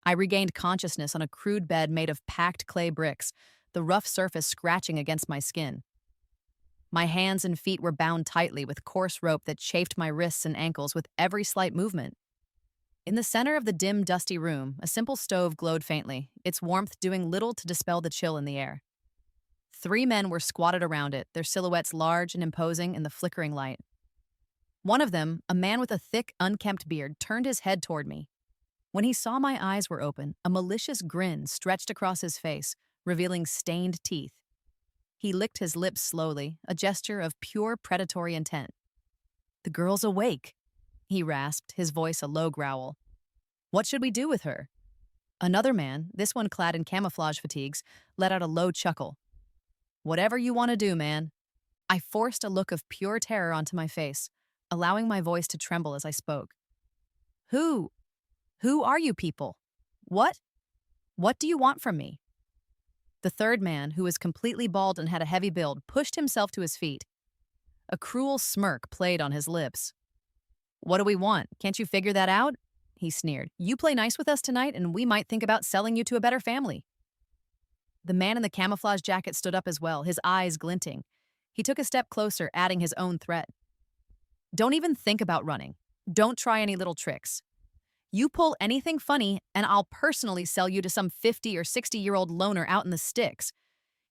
I regained consciousness on a crude bed made of packed clay bricks, the rough surface scratching against my skin. My hands and feet were bound tightly with coarse rope that chafed my wrists and ankles with every slight movement. In the center of the dim, dusty room, a simple stove glowed faintly, its warmth doing little to dispel the chill in the air. 3 men were squatted around it, their silhouettes large and imposing in the flickering light. One of them, a man with a thick, unkempt beard, turned his head toward me. When he saw my eyes were open, a malicious grin stretched across his face, revealing stained teeth. He licked his lips slowly, a gesture of pure predatory intent. "The girl's awake," he rasped, his voice a low growl. "What should we do with her?" Another man, this one clad in camouflage fatigues, let out a low chuckle. "Whatever you want to do, man." I forced a look of pure terror onto my face, allowing my voice to tremble as I spoke. Who? Who are you people? What? What do you want from me?" The third man, who was completely bald and had a heavy build, pushed himself to his feet. A cruel smirk played on his lips. "What do we want? Can't you figure that out?" he sneered. "You play nice with us tonight, and we might think about selling you to a better family." The man in the camouflage jacket stood up as well, his eyes glinting. He took a step closer, adding his own threat. "Don't even think about running. Don't try any little tricks. You pull anything funny, and I'll personally sell you to some 50 or 60-year-old loner out in the sticks.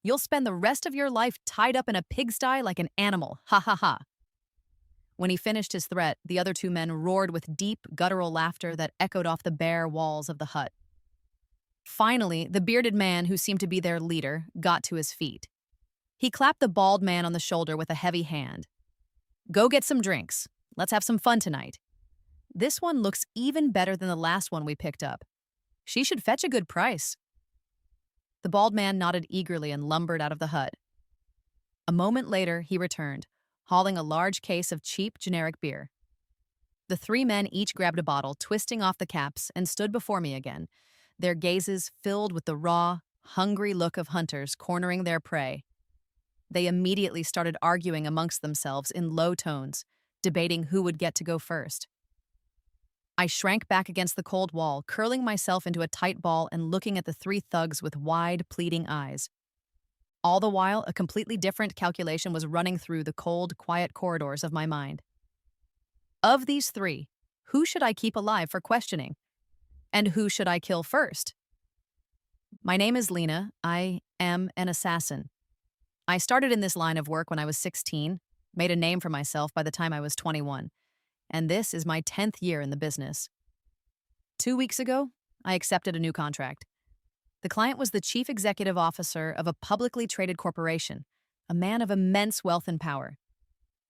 You'll spend the rest of your life tied up in a pigsty like an animal. Ha ha ha." When he finished his threat, the other 2 men roared with deep, guttural laughter that echoed off the bare walls of the hut. Finally, the bearded man, who seemed to be their leader, got to his feet. He clapped the bald man on the shoulder with a heavy hand. "Go get some drinks. Let's have some fun tonight. This one looks even better than the last one we picked up. She should fetch a good price." The bald man nodded eagerly and lumbered out of the hut. A moment later, he returned, hauling a large case of cheap, generic beer. The 3 men each grabbed a bottle, twisting off the caps, and stood before me again, their gazes filled with the raw, hungry look of hunters cornering their prey. They immediately started arguing amongst themselves in low tones, debating who would get to go first. I shrank back against the cold wall, curling myself into a tight ball and looking at the 3 thugs with wide, pleading eyes. All the while, a completely different calculation was running through the cold, quiet corridors of my mind. Of these 3, who should I keep alive for questioning? And who should I kill first? My name is Lena. I am an assassin. I started in this line of work when I was 16, made a name for myself by the time I was 21. And this is my 10th year in the business. 2 weeks ago, I accepted a new contract. The client was the chief executive officer of a publicly traded corporation, a man of immense wealth and power.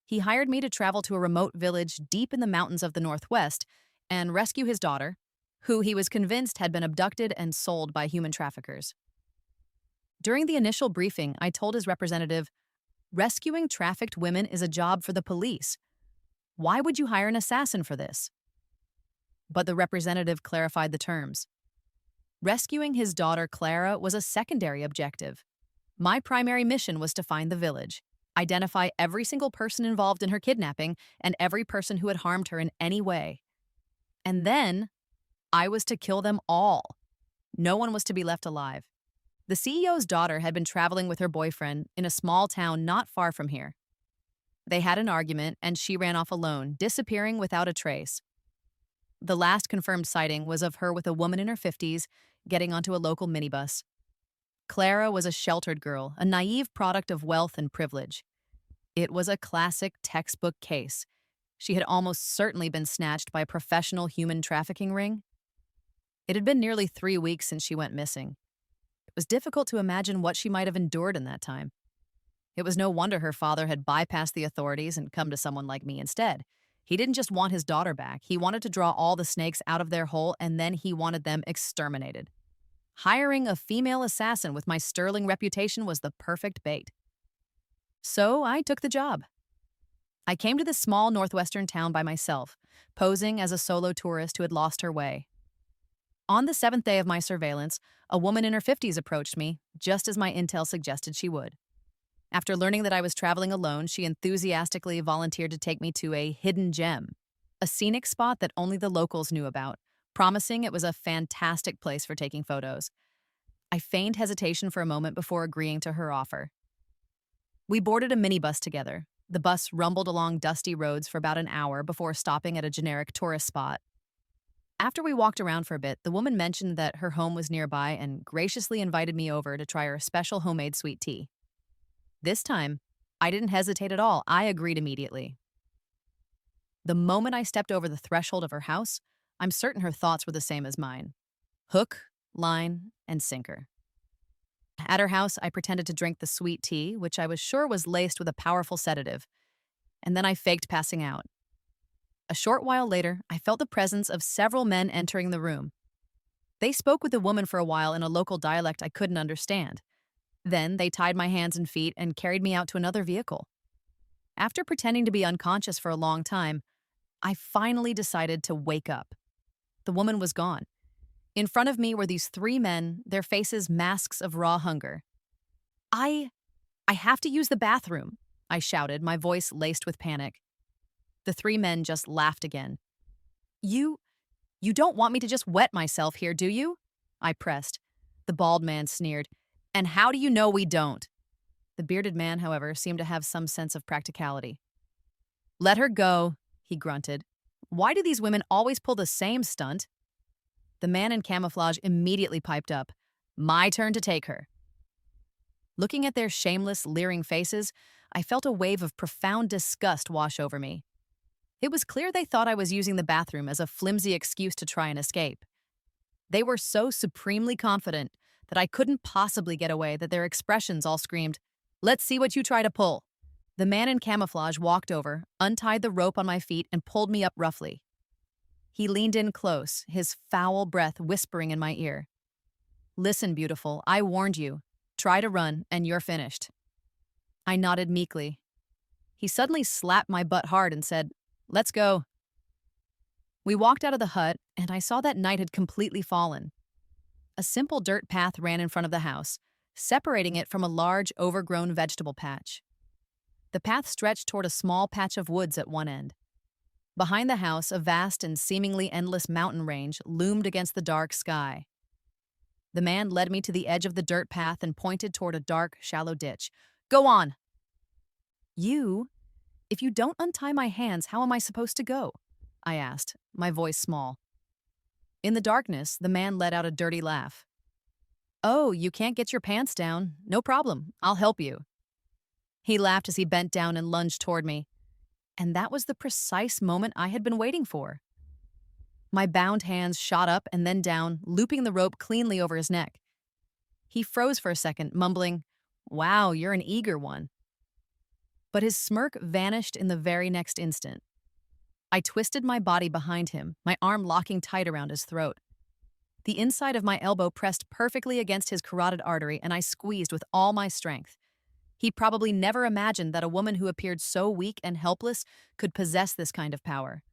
He hired me to travel to a remote village deep in the mountains of the Northwest and rescue his daughter, who he was convinced had been abducted and sold by human traffickers. During the initial briefing, I told his representative, "Rescuing trafficked women is a job for the police. Why would you hire an assassin for this?" But the representative clarified the terms. Rescuing his daughter Clara was a secondary objective. My primary mission was to find the village, identify every single person involved in her kidnapping and every person who had harmed her in any way. And then, I was to kill them all. No one was to be left alive. The CEO's daughter had been traveling with her boyfriend in a small town not far from here. They had an argument, and she ran off alone, disappearing without a trace. The last confirmed sighting was of her with a woman in her 50s getting onto a local minibus. Clara was a sheltered girl, a naive product of wealth and privilege. It was a classic textbook case. She had almost certainly been snatched by a professional human trafficking ring. It had been nearly 3 weeks since she went missing. It was difficult to imagine what she might have endured in that time. It was no wonder her father had bypassed the authorities and come to someone like me instead. He didn't just want his daughter back. He wanted to draw all the snakes out of their hole, and then he wanted them exterminated. Hiring a female assassin with my sterling reputation was the perfect bait. So I took the job. I came to this small northwestern town by myself, posing as a solo tourist who had lost her way. On the 7th day of my surveillance, a woman in her 50s approached me, just as my intel suggested she would. After learning that I was traveling alone, she enthusiastically volunteered to take me to a hidden gem, a scenic spot that only the locals knew about, promising it was a fantastic place for taking photos. I feigned hesitation for a moment before agreeing to her offer. We boarded a minibus together. The bus rumbled along dusty roads for about an hour before stopping at a generic tourist spot. After we walked around for a bit, the woman mentioned that her home was nearby and graciously invited me over to try her special homemade sweet tea. This time, I didn't hesitate at all. I agreed immediately. The moment I stepped over the threshold of her house, I'm certain her thoughts were the same as mine. Hook, line, and sinker. At her house, I pretended to drink the sweet tea, which I was sure was laced with a powerful sedative, and then I faked passing out. A short while later, I felt the presence of several men entering the room. They spoke with the woman for a while in a local dialect I couldn't understand. Then they tied my hands and feet and carried me out to another vehicle. After pretending to be unconscious for a long time, I finally decided to wake up. The woman was gone. In front of me were these three men, their faces masks of raw hunger. I have to use the bathroom, I shouted, my voice laced with panic. The three men just laughed again. You don't want me to just wet myself here, do you? I pressed. The bald man sneered. And how do you know we don't? The bearded man, however, seemed to have some sense of practicality. Let her go, he grunted. Why do these women always pull the same stunt? The man in camouflage immediately piped up. My turn to take her. Looking at their shameless, leering faces, I felt a wave of profound disgust wash over me. It was clear they thought I was using the bathroom as a flimsy excuse to try and escape. They were so supremely confident that I couldn't possibly get away that their expressions all screamed, "Let's see what you try to pull." The man in camouflage walked over, untied the rope on my feet, and pulled me up roughly. He leaned in close, his foul breath whispering in my ear. Listen, beautiful, I warned you. Try to run, and you're finished. I nodded meekly. He suddenly slapped my butt hard and said, Let's go. We walked out of the hut, and I saw that night had completely fallen. A simple dirt path ran in front of the house, separating it from a large, overgrown vegetable patch. The path stretched toward a small patch of woods at one end. Behind the house, a vast and seemingly endless mountain range loomed against the dark sky. The man led me to the edge of the dirt path and pointed toward a dark, shallow ditch. Go on! If you don't untie my hands, how am I supposed to go? I asked, my voice small. In the darkness, the man let out a dirty laugh. Oh, you can't get your pants down. No problem. I'll help you. He laughed as he bent down and lunged toward me. And that was the precise moment I had been waiting for. My bound hands shot up and then down, looping the rope cleanly over his neck. He froze for a second, mumbling, Wow, you're an eager one. But his smirk vanished in the very next instant. I twisted my body behind him, my arm locking tight around his throat. The inside of my elbow pressed perfectly against his carotid artery, and I squeezed with all my strength. He probably never imagined that a woman who appeared so weak and helpless could possess this kind of power.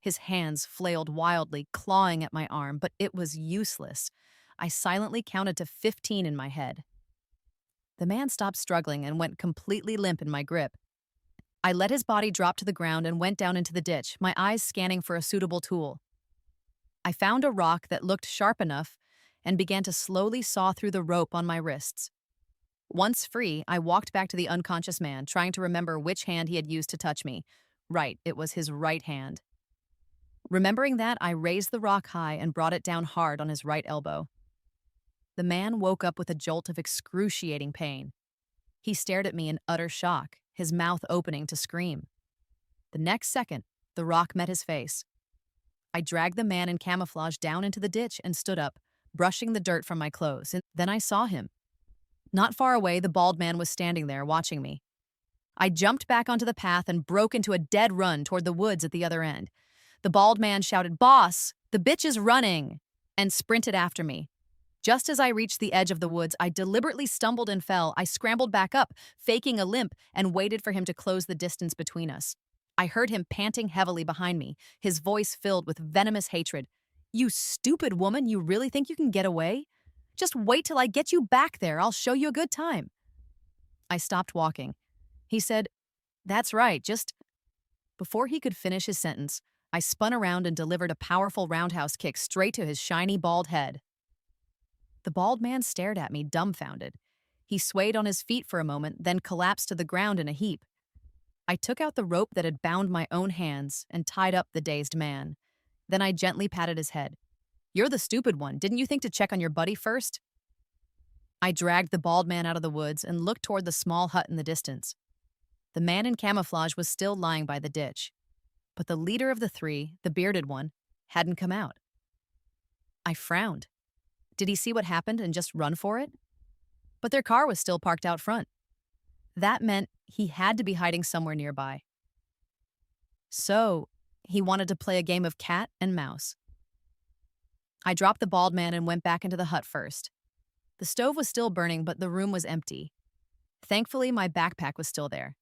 His hands flailed wildly, clawing at my arm, but it was useless. I silently counted to 15 in my head. The man stopped struggling and went completely limp in my grip. I let his body drop to the ground and went down into the ditch, my eyes scanning for a suitable tool. I found a rock that looked sharp enough and began to slowly saw through the rope on my wrists. Once free, I walked back to the unconscious man, trying to remember which hand he had used to touch me. Right, it was his right hand. Remembering that, I raised the rock high and brought it down hard on his right elbow. The man woke up with a jolt of excruciating pain. He stared at me in utter shock, his mouth opening to scream. The next second, the rock met his face. I dragged the man in camouflage down into the ditch and stood up, brushing the dirt from my clothes, and then I saw him. Not far away, the bald man was standing there, watching me. I jumped back onto the path and broke into a dead run toward the woods at the other end. The bald man shouted, Boss, the bitch is running, and sprinted after me. Just as I reached the edge of the woods, I deliberately stumbled and fell. I scrambled back up, faking a limp, and waited for him to close the distance between us. I heard him panting heavily behind me, his voice filled with venomous hatred. You stupid woman, you really think you can get away? Just wait till I get you back there. I'll show you a good time. I stopped walking. He said, That's right, just... Before he could finish his sentence, I spun around and delivered a powerful roundhouse kick straight to his shiny bald head. The bald man stared at me, dumbfounded. He swayed on his feet for a moment, then collapsed to the ground in a heap. I took out the rope that had bound my own hands and tied up the dazed man. Then I gently patted his head. "You're the stupid one. Didn't you think to check on your buddy first?" I dragged the bald man out of the woods and looked toward the small hut in the distance. The man in camouflage was still lying by the ditch, but the leader of the three, the bearded one, hadn't come out. I frowned. Did he see what happened and just run for it? But their car was still parked out front. That meant he had to be hiding somewhere nearby. So, he wanted to play a game of cat and mouse. I dropped the bald man and went back into the hut first. The stove was still burning, but the room was empty. Thankfully, my backpack was still there.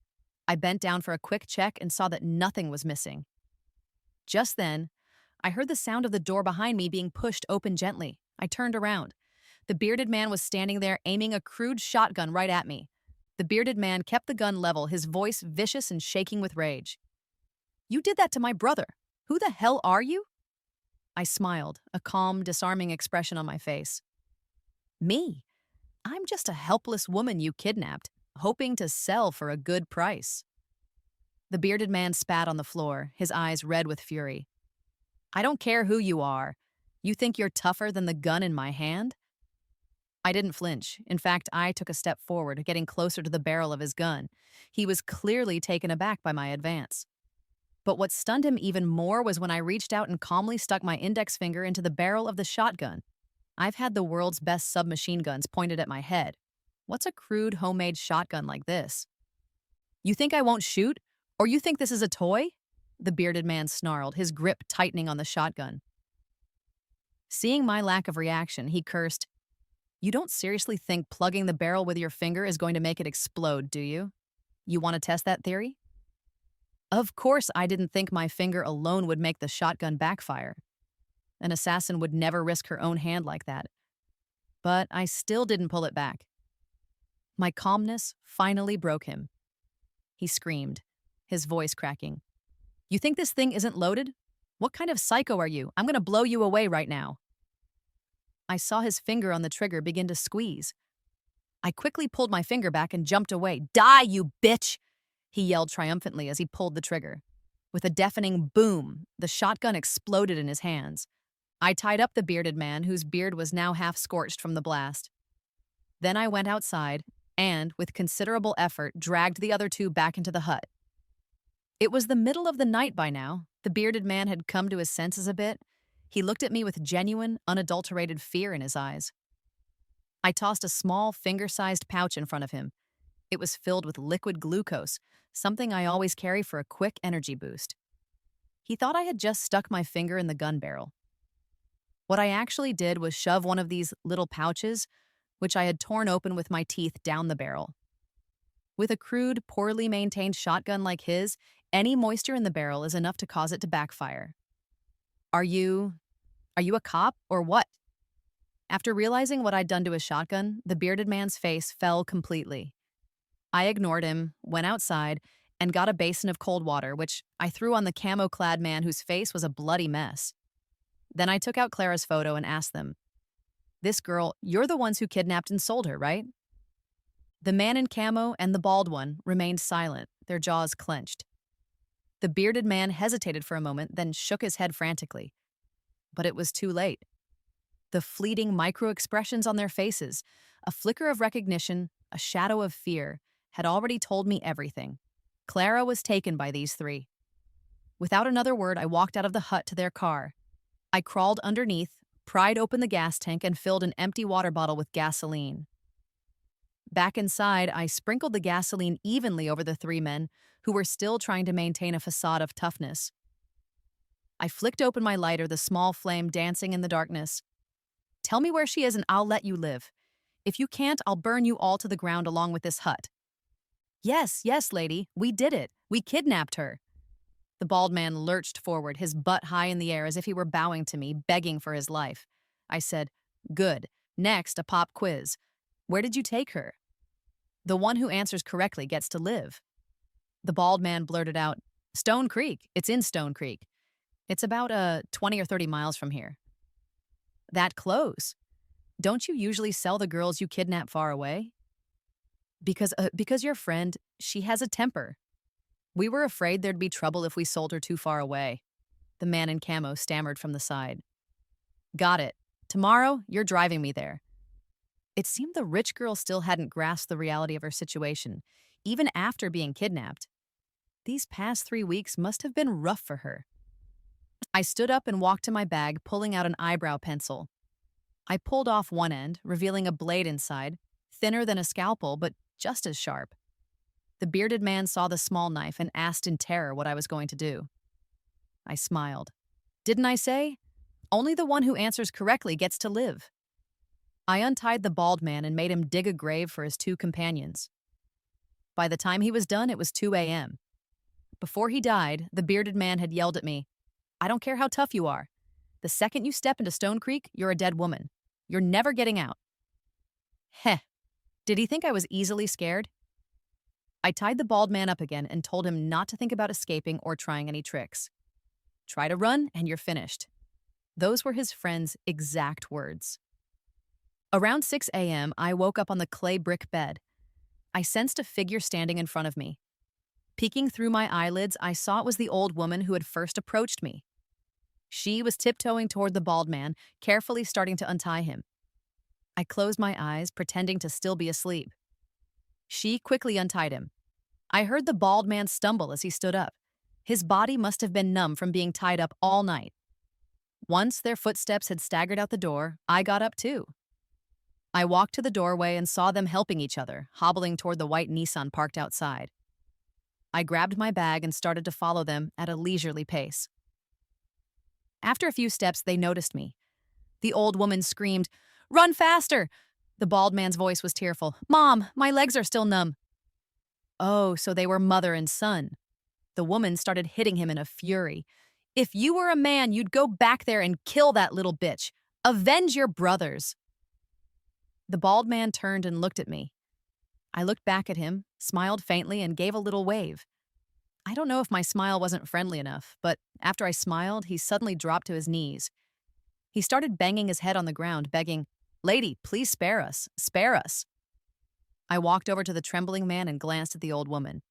I bent down for a quick check and saw that nothing was missing. Just then, I heard the sound of the door behind me being pushed open gently. I turned around. The bearded man was standing there, aiming a crude shotgun right at me. The bearded man kept the gun level, his voice vicious and shaking with rage. "You did that to my brother. Who the hell are you?" I smiled, a calm, disarming expression on my face. "Me? I'm just a helpless woman you kidnapped, hoping to sell for a good price." The bearded man spat on the floor, his eyes red with fury. "I don't care who you are. You think you're tougher than the gun in my hand?" I didn't flinch. In fact, I took a step forward, getting closer to the barrel of his gun. He was clearly taken aback by my advance. But what stunned him even more was when I reached out and calmly stuck my index finger into the barrel of the shotgun. I've had the world's best submachine guns pointed at my head. What's a crude homemade shotgun like this? "You think I won't shoot? Or you think this is a toy?" The bearded man snarled, his grip tightening on the shotgun. Seeing my lack of reaction, he cursed, "You don't seriously think plugging the barrel with your finger is going to make it explode, do you? You want to test that theory?" Of course, I didn't think my finger alone would make the shotgun backfire. An assassin would never risk her own hand like that. But I still didn't pull it back. My calmness finally broke him. He screamed, his voice cracking. "You think this thing isn't loaded? What kind of psycho are you? I'm going to blow you away right now." I saw his finger on the trigger begin to squeeze. I quickly pulled my finger back and jumped away. "Die, you bitch!" he yelled triumphantly as he pulled the trigger. With a deafening boom, the shotgun exploded in his hands. I tied up the bearded man, whose beard was now half scorched from the blast. Then I went outside and, with considerable effort, dragged the other two back into the hut. It was the middle of the night by now. The bearded man had come to his senses a bit. He looked at me with genuine, unadulterated fear in his eyes. I tossed a small, finger-sized pouch in front of him. It was filled with liquid glucose, something I always carry for a quick energy boost. He thought I had just stuck my finger in the gun barrel. What I actually did was shove one of these little pouches, which I had torn open with my teeth, down the barrel. With a crude, poorly maintained shotgun like his, any moisture in the barrel is enough to cause it to backfire. Are you a cop or what?" After realizing what I'd done to his shotgun, the bearded man's face fell completely. I ignored him, went outside, and got a basin of cold water, which I threw on the camo-clad man whose face was a bloody mess. Then I took out Clara's photo and asked them, "This girl, you're the ones who kidnapped and sold her, right?" The man in camo and the bald one remained silent, their jaws clenched. The bearded man hesitated for a moment, then shook his head frantically. But it was too late. The fleeting micro-expressions on their faces, a flicker of recognition, a shadow of fear, had already told me everything. Clara was taken by these three. Without another word, I walked out of the hut to their car. I crawled underneath, pried open the gas tank, and filled an empty water bottle with gasoline. Back inside, I sprinkled the gasoline evenly over the three men, who were still trying to maintain a facade of toughness. I flicked open my lighter, the small flame dancing in the darkness. "Tell me where she is and I'll let you live. If you can't, I'll burn you all to the ground along with this hut." "Yes, yes, lady, we did it. We kidnapped her." The bald man lurched forward, his butt high in the air as if he were bowing to me, begging for his life. I said, "Good. Next, a pop quiz. Where did you take her?" "The one who answers correctly gets to live." The bald man blurted out, "Stone Creek. It's in Stone Creek." It's about 20 or 30 miles from here. That close. Don't you usually sell the girls you kidnap far away? Because your friend, she has a temper. We were afraid there'd be trouble if we sold her too far away. The man in camo stammered from the side. Got it. Tomorrow, you're driving me there. It seemed the rich girl still hadn't grasped the reality of her situation, even after being kidnapped. These past 3 weeks must have been rough for her. I stood up and walked to my bag, pulling out an eyebrow pencil. I pulled off one end, revealing a blade inside, thinner than a scalpel, but just as sharp. The bearded man saw the small knife and asked in terror what I was going to do. I smiled. Didn't I say? Only the one who answers correctly gets to live. I untied the bald man and made him dig a grave for his two companions. By the time he was done, it was 2 a.m. Before he died, the bearded man had yelled at me, I don't care how tough you are. The second you step into Stone Creek, you're a dead woman. You're never getting out. Heh. Did he think I was easily scared? I tied the bald man up again and told him not to think about escaping or trying any tricks. Try to run and you're finished. Those were his friend's exact words. Around 6 a.m., I woke up on the clay brick bed. I sensed a figure standing in front of me. Peeking through my eyelids, I saw it was the old woman who had first approached me. She was tiptoeing toward the bald man, carefully starting to untie him. I closed my eyes, pretending to still be asleep. She quickly untied him. I heard the bald man stumble as he stood up. His body must have been numb from being tied up all night. Once their footsteps had staggered out the door, I got up too. I walked to the doorway and saw them helping each other, hobbling toward the white Nissan parked outside. I grabbed my bag and started to follow them at a leisurely pace. After a few steps, they noticed me. The old woman screamed, Run faster! The bald man's voice was tearful. Mom, my legs are still numb. Oh, so they were mother and son. The woman started hitting him in a fury. If you were a man, you'd go back there and kill that little bitch. Avenge your brothers. The bald man turned and looked at me. I looked back at him, smiled faintly, and gave a little wave. I don't know if my smile wasn't friendly enough, but after I smiled, he suddenly dropped to his knees. He started banging his head on the ground, begging, Lady, please spare us, spare us. I walked over to the trembling man and glanced at the old woman.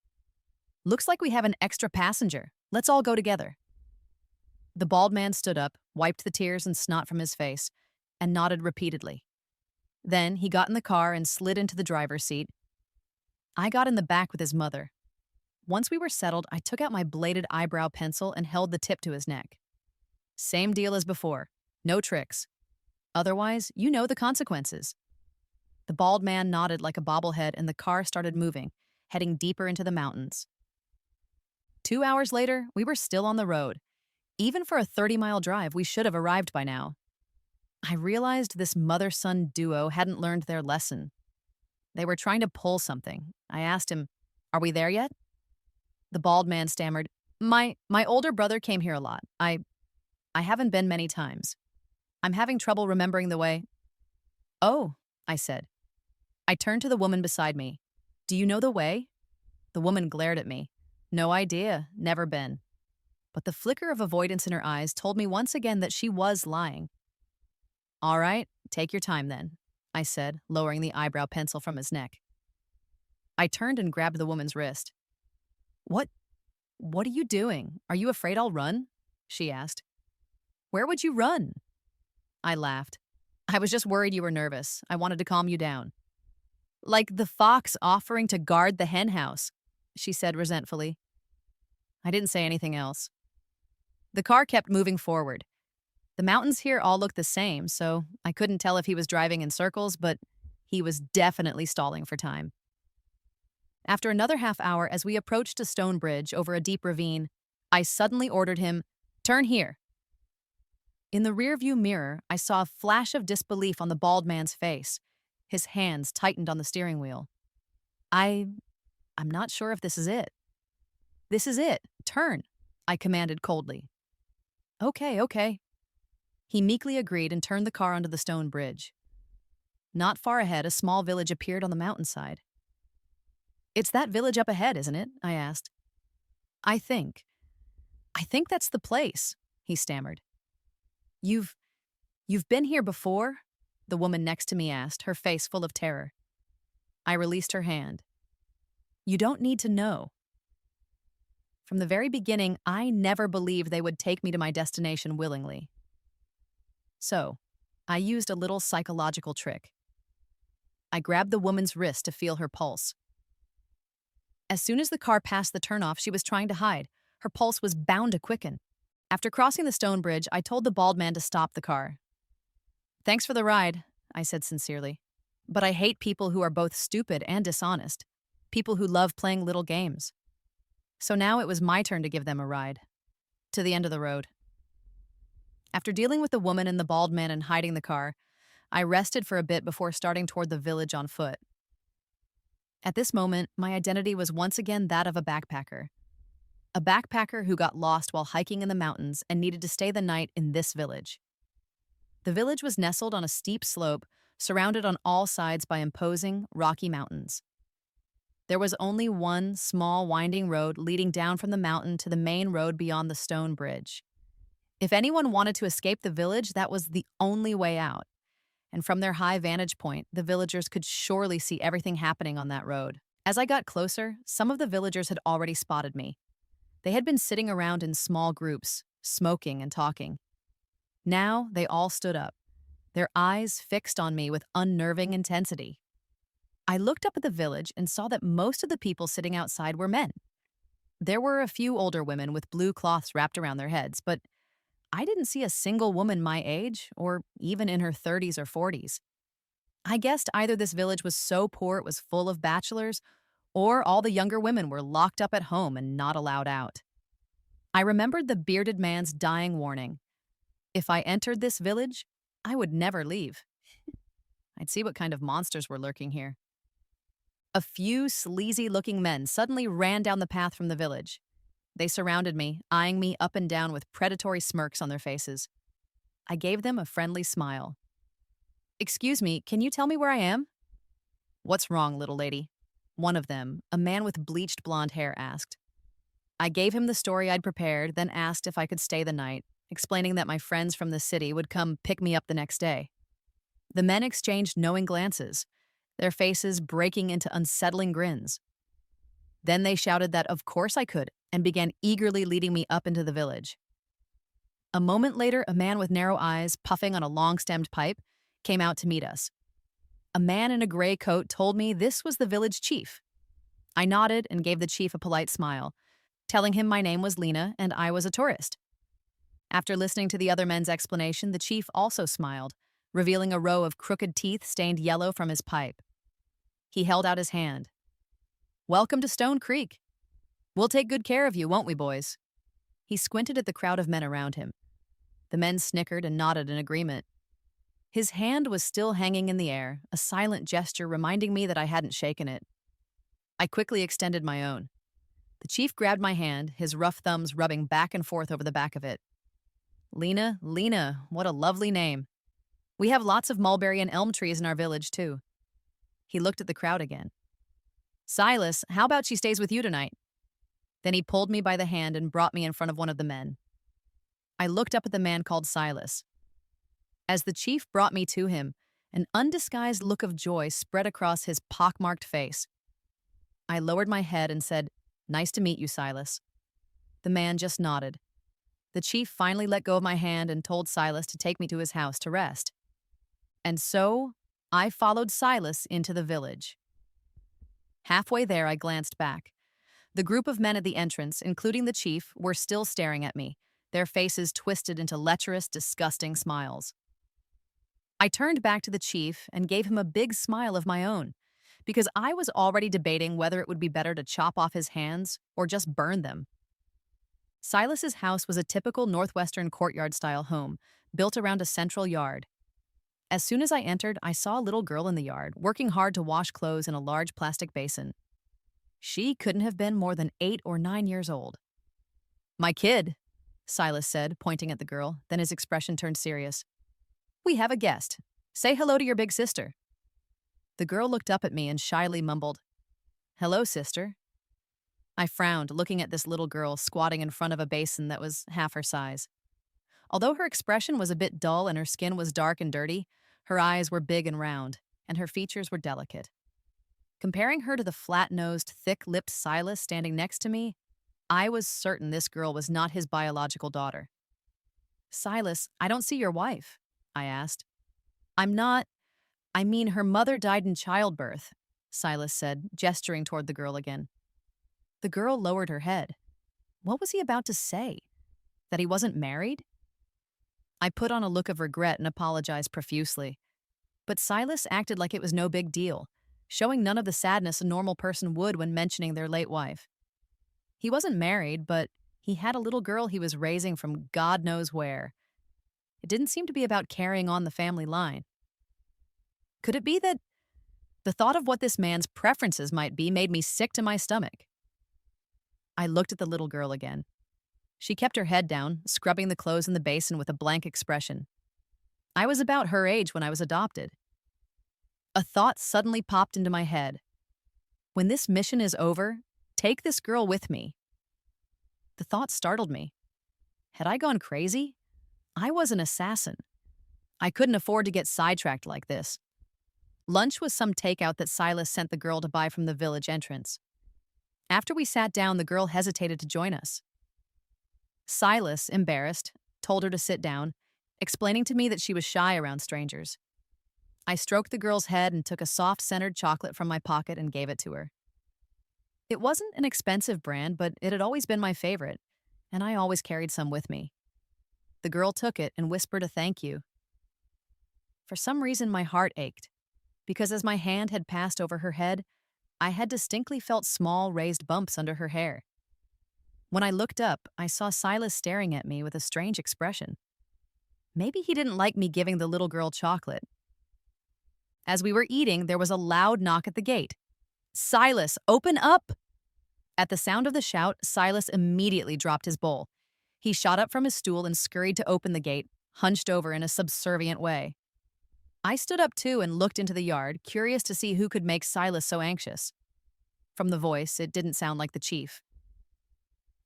Looks like we have an extra passenger. Let's all go together. The bald man stood up, wiped the tears and snot from his face, and nodded repeatedly. Then he got in the car and slid into the driver's seat. I got in the back with his mother. Once we were settled, I took out my bladed eyebrow pencil and held the tip to his neck. Same deal as before. No tricks. Otherwise, you know the consequences. The bald man nodded like a bobblehead and the car started moving, heading deeper into the mountains. 2 hours later, we were still on the road. Even for a 30-mile drive, we should have arrived by now. I realized this mother-son duo hadn't learned their lesson. They were trying to pull something. I asked him, Are we there yet? The bald man stammered, My older brother came here a lot. I haven't been many times. I'm having trouble remembering the way. Oh, I said. I turned to the woman beside me. Do you know the way? The woman glared at me. No idea, never been. But the flicker of avoidance in her eyes told me once again that she was lying. All right, take your time then, I said, lowering the eyebrow pencil from his neck. I turned and grabbed the woman's wrist. What are you doing? Are you afraid I'll run? She asked. Where would you run? I laughed. I was just worried you were nervous. I wanted to calm you down. Like the fox offering to guard the hen house, she said resentfully. I didn't say anything else. The car kept moving forward. The mountains here all looked the same, so I couldn't tell if he was driving in circles, but he was definitely stalling for time. After another half hour, as we approached a stone bridge over a deep ravine, I suddenly ordered him, Turn here. In the rearview mirror, I saw a flash of disbelief on the bald man's face. His hands tightened on the steering wheel. I'm not sure if this is it. This is it. Turn, I commanded coldly. Okay. He meekly agreed and turned the car onto the stone bridge. Not far ahead, a small village appeared on the mountainside. It's that village up ahead, isn't it? I asked. I think that's the place. he stammered. You've you've been here before? The woman next to me asked, her face full of terror. I released her hand. You don't need to know. From the very beginning, I never believed they would take me to my destination willingly. So, I used a little psychological trick. I grabbed the woman's wrist to feel her pulse. As soon as the car passed the turnoff she was trying to hide, her pulse was bound to quicken. After crossing the stone bridge, I told the bald man to stop the car. Thanks for the ride, I said sincerely. But I hate people who are both stupid and dishonest. People who love playing little games. So now it was my turn to give them a ride. To the end of the road. After dealing with the woman and the bald man and hiding the car, I rested for a bit before starting toward the village on foot. At this moment, my identity was once again that of a backpacker. A backpacker who got lost while hiking in the mountains and needed to stay the night in this village. The village was nestled on a steep slope, surrounded on all sides by imposing, rocky mountains. There was only one small, winding road leading down from the mountain to the main road beyond the stone bridge. If anyone wanted to escape the village, that was the only way out. And from their high vantage point, the villagers could surely see everything happening on that road. As I got closer, some of the villagers had already spotted me. They had been sitting around in small groups, smoking and talking. Now they all stood up, their eyes fixed on me with unnerving intensity. I looked up at the village and saw that most of the people sitting outside were men. There were a few older women with blue cloths wrapped around their heads, but I didn't see a single woman my age, or even in her 30s or 40s. I guessed either this village was so poor it was full of bachelors, or all the younger women were locked up at home and not allowed out. I remembered the bearded man's dying warning. If I entered this village, I would never leave. I'd see what kind of monsters were lurking here. A few sleazy-looking men suddenly ran down the path from the village. They surrounded me, eyeing me up and down with predatory smirks on their faces. I gave them a friendly smile. Excuse me, can you tell me where I am? What's wrong, little lady? One of them, a man with bleached blonde hair, asked. I gave him the story I'd prepared, then asked if I could stay the night, explaining that my friends from the city would come pick me up the next day. The men exchanged knowing glances, their faces breaking into unsettling grins. Then they shouted that of course I could, and began eagerly leading me up into the village. A moment later, a man with narrow eyes, puffing on a long-stemmed pipe, came out to meet us. A man in a gray coat told me this was the village chief. I nodded and gave the chief a polite smile, telling him my name was Lena and I was a tourist. After listening to the other men's explanation, the chief also smiled, revealing a row of crooked teeth stained yellow from his pipe. He held out his hand. Welcome to Stone Creek. We'll take good care of you, won't we, boys? He squinted at the crowd of men around him. The men snickered and nodded in agreement. His hand was still hanging in the air, a silent gesture reminding me that I hadn't shaken it. I quickly extended my own. The chief grabbed my hand, his rough thumbs rubbing back and forth over the back of it. Lena, what a lovely name. We have lots of mulberry and elm trees in our village, too. He looked at the crowd again. Silas, how about she stays with you tonight? Then he pulled me by the hand and brought me in front of one of the men. I looked up at the man called Silas. As the chief brought me to him, an undisguised look of joy spread across his pockmarked face. I lowered my head and said, Nice to meet you, Silas. The man just nodded. The chief finally let go of my hand and told Silas to take me to his house to rest. And so, I followed Silas into the village. Halfway there, I glanced back. The group of men at the entrance, including the chief, were still staring at me, their faces twisted into lecherous, disgusting smiles. I turned back to the chief and gave him a big smile of my own, because I was already debating whether it would be better to chop off his hands or just burn them. Silas's house was a typical Northwestern courtyard-style home, built around a central yard. As soon as I entered, I saw a little girl in the yard, working hard to wash clothes in a large plastic basin. She couldn't have been more than 8 or 9 years old. My kid, Silas said, pointing at the girl, then his expression turned serious. We have a guest. Say hello to your big sister. The girl looked up at me and shyly mumbled, Hello, sister. I frowned, looking at this little girl squatting in front of a basin that was half her size. Although her expression was a bit dull and her skin was dark and dirty, her eyes were big and round, and her features were delicate. Comparing her to the flat-nosed, thick-lipped Silas standing next to me, I was certain this girl was not his biological daughter. "Silas, I don't see your wife," I asked. "I'm not. I mean, her mother died in childbirth," Silas said, gesturing toward the girl again. The girl lowered her head. What was he about to say? That he wasn't married? I put on a look of regret and apologized profusely. But Silas acted like it was no big deal, showing none of the sadness a normal person would when mentioning their late wife. He wasn't married, but he had a little girl he was raising from God knows where. It didn't seem to be about carrying on the family line. Could it be that the thought of what this man's preferences might be made me sick to my stomach? I looked at the little girl again. She kept her head down, scrubbing the clothes in the basin with a blank expression. I was about her age when I was adopted. A thought suddenly popped into my head. When this mission is over, take this girl with me. The thought startled me. Had I gone crazy? I was an assassin. I couldn't afford to get sidetracked like this. Lunch was some takeout that Silas sent the girl to buy from the village entrance. After we sat down, the girl hesitated to join us. Silas, embarrassed, told her to sit down, explaining to me that she was shy around strangers. I stroked the girl's head and took a soft-centered chocolate from my pocket and gave it to her. It wasn't an expensive brand, but it had always been my favorite, and I always carried some with me. The girl took it and whispered a thank you. For some reason, my heart ached, because as my hand had passed over her head, I had distinctly felt small, raised bumps under her hair. When I looked up, I saw Silas staring at me with a strange expression. Maybe he didn't like me giving the little girl chocolate. As we were eating, there was a loud knock at the gate. "Silas, open up!" At the sound of the shout, Silas immediately dropped his bowl. He shot up from his stool and scurried to open the gate, hunched over in a subservient way. I stood up too and looked into the yard, curious to see who could make Silas so anxious. From the voice, it didn't sound like the chief.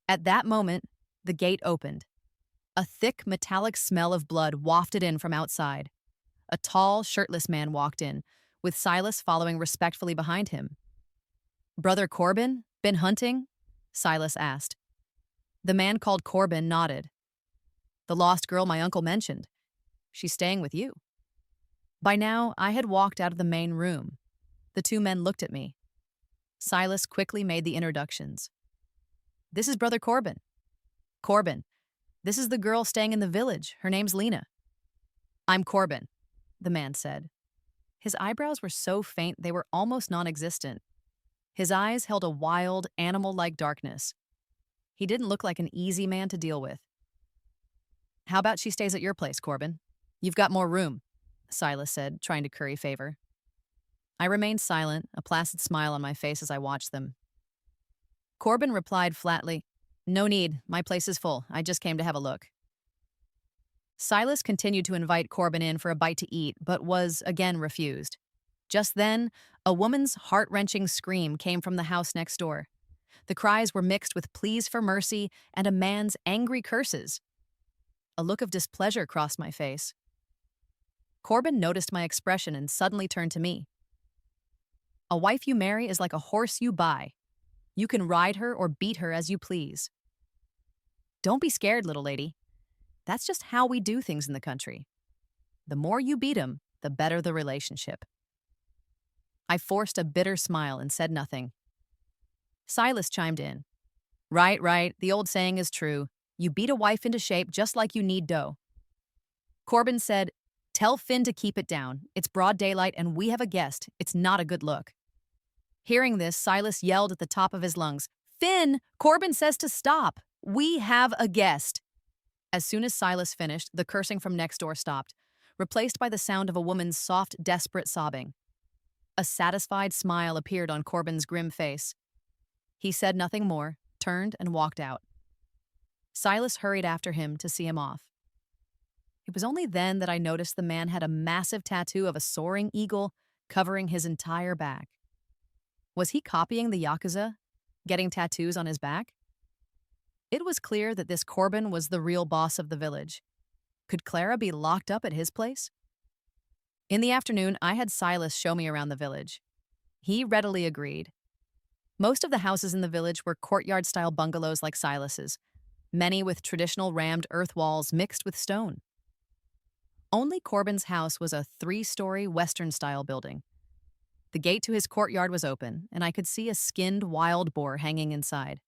At that moment, the gate opened. A thick, metallic smell of blood wafted in from outside. A tall, shirtless man walked in, with Silas following respectfully behind him. "Brother Corbin, been hunting?" Silas asked. The man called Corbin nodded. "The lost girl my uncle mentioned. She's staying with you." By now, I had walked out of the main room. The two men looked at me. Silas quickly made the introductions. "This is Brother Corbin. Corbin, this is the girl staying in the village. Her name's Lena." "I'm Corbin," the man said. His eyebrows were so faint they were almost non-existent. His eyes held a wild, animal-like darkness. He didn't look like an easy man to deal with. "How about she stays at your place, Corbin? You've got more room," Silas said, trying to curry favor. I remained silent, a placid smile on my face as I watched them. Corbin replied flatly, "No need, my place is full. I just came to have a look." Silas continued to invite Corbin in for a bite to eat, but was again refused. Just then, a woman's heart-wrenching scream came from the house next door. The cries were mixed with pleas for mercy and a man's angry curses. A look of displeasure crossed my face. Corbin noticed my expression and suddenly turned to me. "A wife you marry is like a horse you buy. You can ride her or beat her as you please. Don't be scared, little lady. That's just how we do things in the country. The more you beat 'em, the better the relationship." I forced a bitter smile and said nothing. Silas chimed in. Right, the old saying is true. You beat a wife into shape just like you knead dough." Corbin said, "Tell Finn to keep it down. It's broad daylight and we have a guest. It's not a good look." Hearing this, Silas yelled at the top of his lungs, "Finn, Corbin says to stop. We have a guest." As soon as Silas finished, the cursing from next door stopped, replaced by the sound of a woman's soft, desperate sobbing. A satisfied smile appeared on Corbin's grim face. He said nothing more, turned, and walked out. Silas hurried after him to see him off. It was only then that I noticed the man had a massive tattoo of a soaring eagle covering his entire back. Was he copying the Yakuza, getting tattoos on his back? It was clear that this Corbin was the real boss of the village. Could Clara be locked up at his place? In the afternoon, I had Silas show me around the village. He readily agreed. Most of the houses in the village were courtyard-style bungalows like Silas's, many with traditional rammed earth walls mixed with stone. Only Corbin's house was a 3-story Western-style building. The gate to his courtyard was open, and I could see a skinned wild boar hanging inside.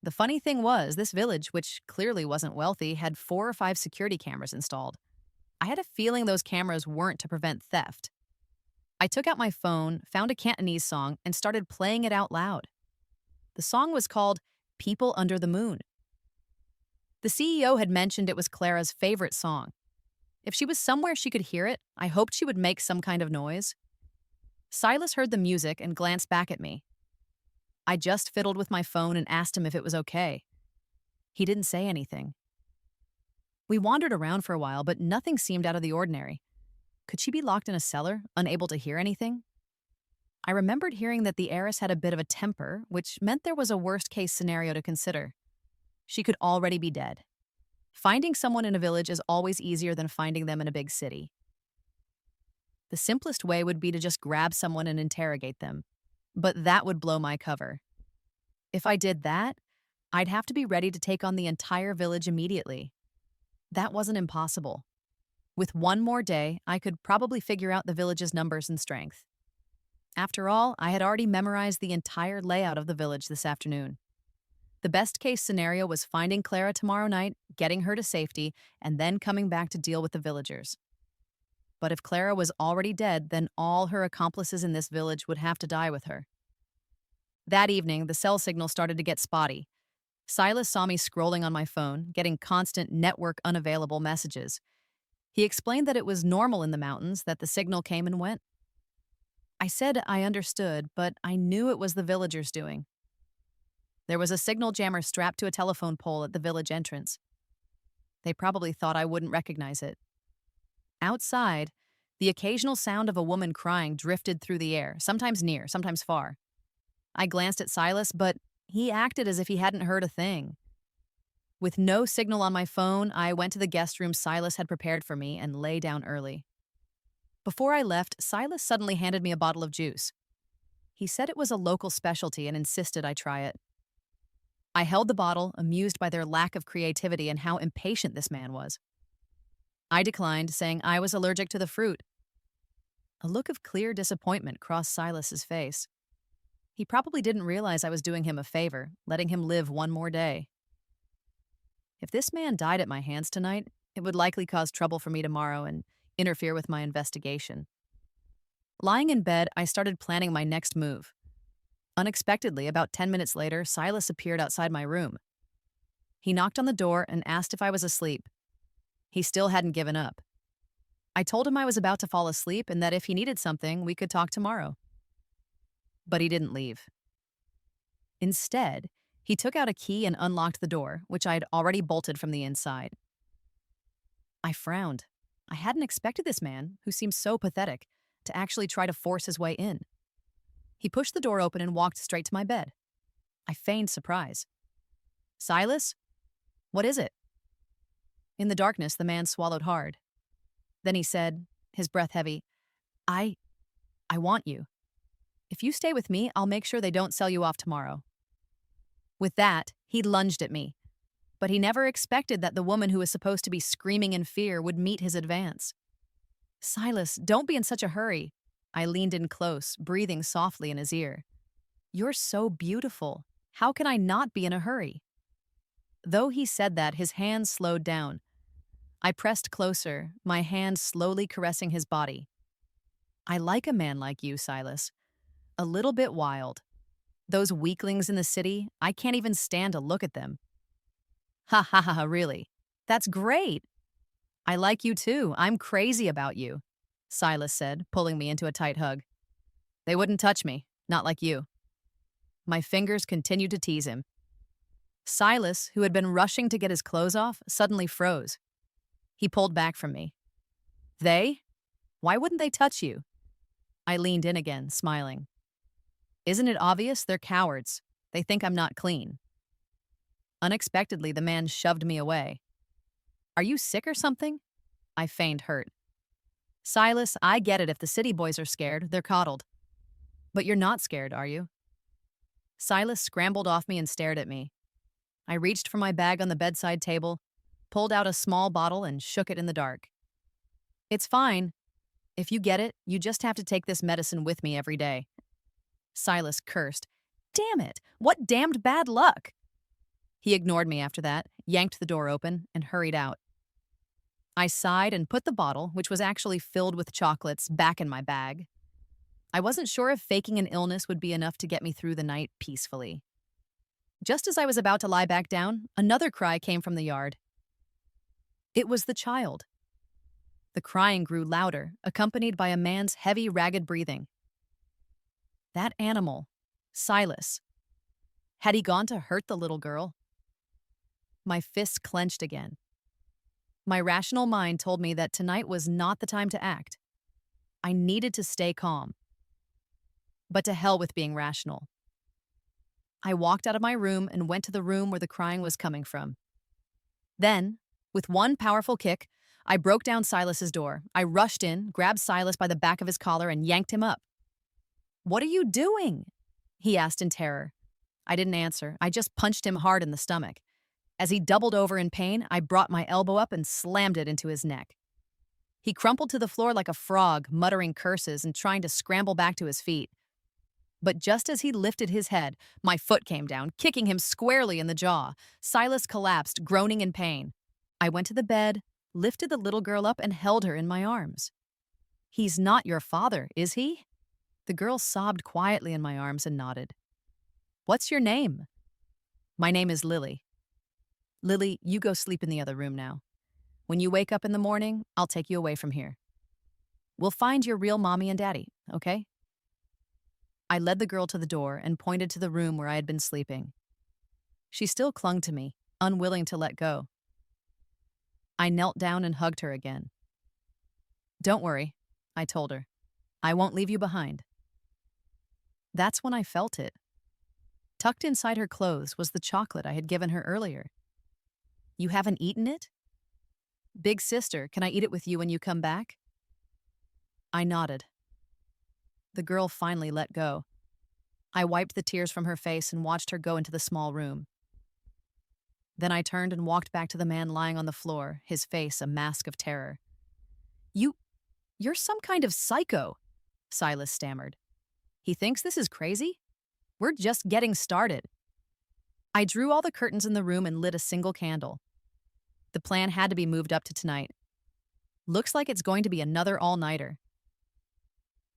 The funny thing was, this village, which clearly wasn't wealthy, had 4 or 5 security cameras installed. I had a feeling those cameras weren't to prevent theft. I took out my phone, found a Cantonese song, and started playing it out loud. The song was called People Under the Moon. The CEO had mentioned it was Clara's favorite song. If she was somewhere she could hear it, I hoped she would make some kind of noise. Silas heard the music and glanced back at me. I just fiddled with my phone and asked him if it was okay. He didn't say anything. We wandered around for a while, but nothing seemed out of the ordinary. Could she be locked in a cellar, unable to hear anything? I remembered hearing that the heiress had a bit of a temper, which meant there was a worst-case scenario to consider. She could already be dead. Finding someone in a village is always easier than finding them in a big city. The simplest way would be to just grab someone and interrogate them, but that would blow my cover. If I did that, I'd have to be ready to take on the entire village immediately. That wasn't impossible. With one more day, I could probably figure out the village's numbers and strength. After all, I had already memorized the entire layout of the village this afternoon. The best-case scenario was finding Clara tomorrow night, getting her to safety, and then coming back to deal with the villagers. But if Clara was already dead, then all her accomplices in this village would have to die with her. That evening, the cell signal started to get spotty. Silas saw me scrolling on my phone, getting constant network unavailable messages. He explained that it was normal in the mountains, that the signal came and went. I said I understood, but I knew it was the villagers doing. There was a signal jammer strapped to a telephone pole at the village entrance. They probably thought I wouldn't recognize it. Outside, the occasional sound of a woman crying drifted through the air, sometimes near, sometimes far. I glanced at Silas, but he acted as if he hadn't heard a thing. With no signal on my phone, I went to the guest room Silas had prepared for me and lay down early. Before I left, Silas suddenly handed me a bottle of juice. He said it was a local specialty and insisted I try it. I held the bottle, amused by their lack of creativity and how impatient this man was. I declined, saying I was allergic to the fruit. A look of clear disappointment crossed Silas's face. He probably didn't realize I was doing him a favor, letting him live one more day. If this man died at my hands tonight, it would likely cause trouble for me tomorrow and interfere with my investigation. Lying in bed, I started planning my next move. Unexpectedly, about 10 minutes later, Silas appeared outside my room. He knocked on the door and asked if I was asleep. He still hadn't given up. I told him I was about to fall asleep and that if he needed something, we could talk tomorrow. But he didn't leave. Instead, he took out a key and unlocked the door, which I had already bolted from the inside. I frowned. I hadn't expected this man, who seemed so pathetic, to actually try to force his way in. He pushed the door open and walked straight to my bed. I feigned surprise. "Silas? What is it?" In the darkness, the man swallowed hard. Then he said, his breath heavy, I want you. If you stay with me, I'll make sure they don't sell you off tomorrow." With that, he lunged at me. But he never expected that the woman who was supposed to be screaming in fear would meet his advance. "Silas, don't be in such a hurry." I leaned in close, breathing softly in his ear. "You're so beautiful. How can I not be in a hurry?" Though he said that, his hands slowed down. I pressed closer, my hand slowly caressing his body. "I like a man like you, Silas. A little bit wild. Those weaklings in the city, I can't even stand to look at them." "Ha ha ha, really? That's great. I like you too. I'm crazy about you," Silas said, pulling me into a tight hug. "They wouldn't touch me, not like you." My fingers continued to tease him. Silas, who had been rushing to get his clothes off, suddenly froze. He pulled back from me. "They? Why wouldn't they touch you?" I leaned in again, smiling. "Isn't it obvious? They're cowards. They think I'm not clean." Unexpectedly, the man shoved me away. Are you sick or something? I feigned hurt. Silas, I get it if the city boys are scared, they're coddled. But you're not scared, are you? Silas scrambled off me and stared at me. I reached for my bag on the bedside table, pulled out a small bottle, and shook it in the dark. It's fine. If you get it, you just have to take this medicine with me every day. Silas cursed. Damn it! What damned bad luck! He ignored me after that, yanked the door open, and hurried out. I sighed and put the bottle, which was actually filled with chocolates, back in my bag. I wasn't sure if faking an illness would be enough to get me through the night peacefully. Just as I was about to lie back down, another cry came from the yard. It was the child. The crying grew louder, accompanied by a man's heavy, ragged breathing. That animal, Silas. Had he gone to hurt the little girl? My fists clenched again. My rational mind told me that tonight was not the time to act. I needed to stay calm. But to hell with being rational. I walked out of my room and went to the room where the crying was coming from. Then, with one powerful kick, I broke down Silas's door. I rushed in, grabbed Silas by the back of his collar, and yanked him up. What are you doing? He asked in terror. I didn't answer. I just punched him hard in the stomach. As he doubled over in pain, I brought my elbow up and slammed it into his neck. He crumpled to the floor like a frog, muttering curses and trying to scramble back to his feet. But just as he lifted his head, my foot came down, kicking him squarely in the jaw. Silas collapsed, groaning in pain. I went to the bed, lifted the little girl up, and held her in my arms. He's not your father, is he? The girl sobbed quietly in my arms and nodded. What's your name? My name is Lily. Lily, you go sleep in the other room now. When you wake up in the morning, I'll take you away from here. We'll find your real mommy and daddy, okay? I led the girl to the door and pointed to the room where I had been sleeping. She still clung to me, unwilling to let go. I knelt down and hugged her again. Don't worry, I told her. I won't leave you behind. That's when I felt it. Tucked inside her clothes was the chocolate I had given her earlier. You haven't eaten it? Big sister, can I eat it with you when you come back? I nodded. The girl finally let go. I wiped the tears from her face and watched her go into the small room. Then I turned and walked back to the man lying on the floor, his face a mask of terror. You're some kind of psycho, Silas stammered. He thinks this is crazy? We're just getting started. I drew all the curtains in the room and lit a single candle. The plan had to be moved up to tonight. Looks like it's going to be another all-nighter.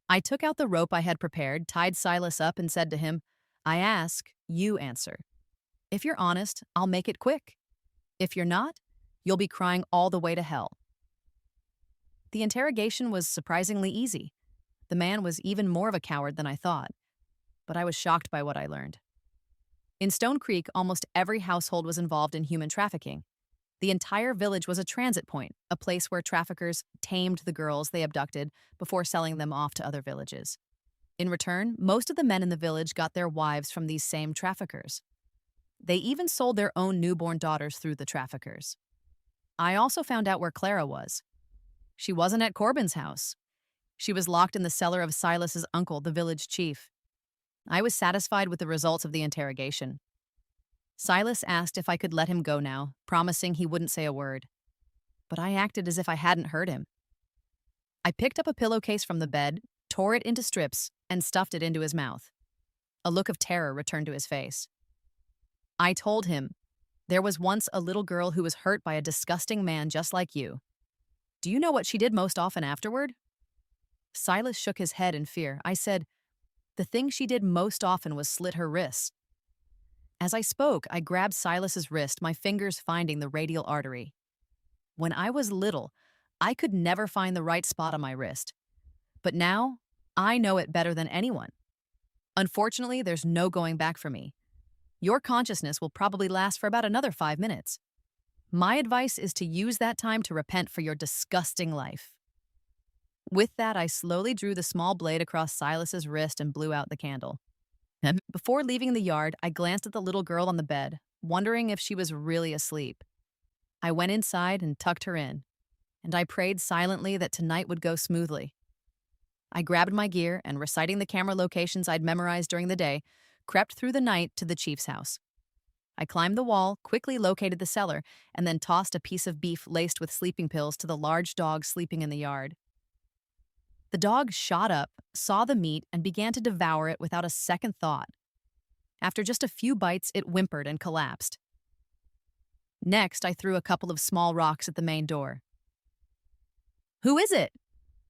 I took out the rope I had prepared, tied Silas up, and said to him, I ask, you answer. If you're honest, I'll make it quick. If you're not, you'll be crying all the way to hell. The interrogation was surprisingly easy. The man was even more of a coward than I thought, but I was shocked by what I learned. In Stone Creek, almost every household was involved in human trafficking. The entire village was a transit point, a place where traffickers tamed the girls they abducted before selling them off to other villages. In return, most of the men in the village got their wives from these same traffickers. They even sold their own newborn daughters through the traffickers. I also found out where Clara was. She wasn't at Corbin's house. She was locked in the cellar of Silas's uncle, the village chief. I was satisfied with the results of the interrogation. Silas asked if I could let him go now, promising he wouldn't say a word. But I acted as if I hadn't heard him. I picked up a pillowcase from the bed, tore it into strips, and stuffed it into his mouth. A look of terror returned to his face. I told him, there was once a little girl who was hurt by a disgusting man just like you. Do you know what she did most often afterward? Silas shook his head in fear. I said, the thing she did most often was slit her wrists. As I spoke, I grabbed Silas's wrist, my fingers finding the radial artery. When I was little, I could never find the right spot on my wrist. But now, I know it better than anyone. Unfortunately, there's no going back for me. Your consciousness will probably last for about another 5 minutes. My advice is to use that time to repent for your disgusting life. With that, I slowly drew the small blade across Silas's wrist and blew out the candle. Before leaving the yard, I glanced at the little girl on the bed, wondering if she was really asleep. I went inside and tucked her in, and I prayed silently that tonight would go smoothly. I grabbed my gear and, reciting the camera locations I'd memorized during the day, crept through the night to the chief's house. I climbed the wall, quickly located the cellar, and then tossed a piece of beef laced with sleeping pills to the large dog sleeping in the yard. The dog shot up, saw the meat, and began to devour it without a second thought. After just a few bites, it whimpered and collapsed. Next, I threw a couple of small rocks at the main door. "Who is it?"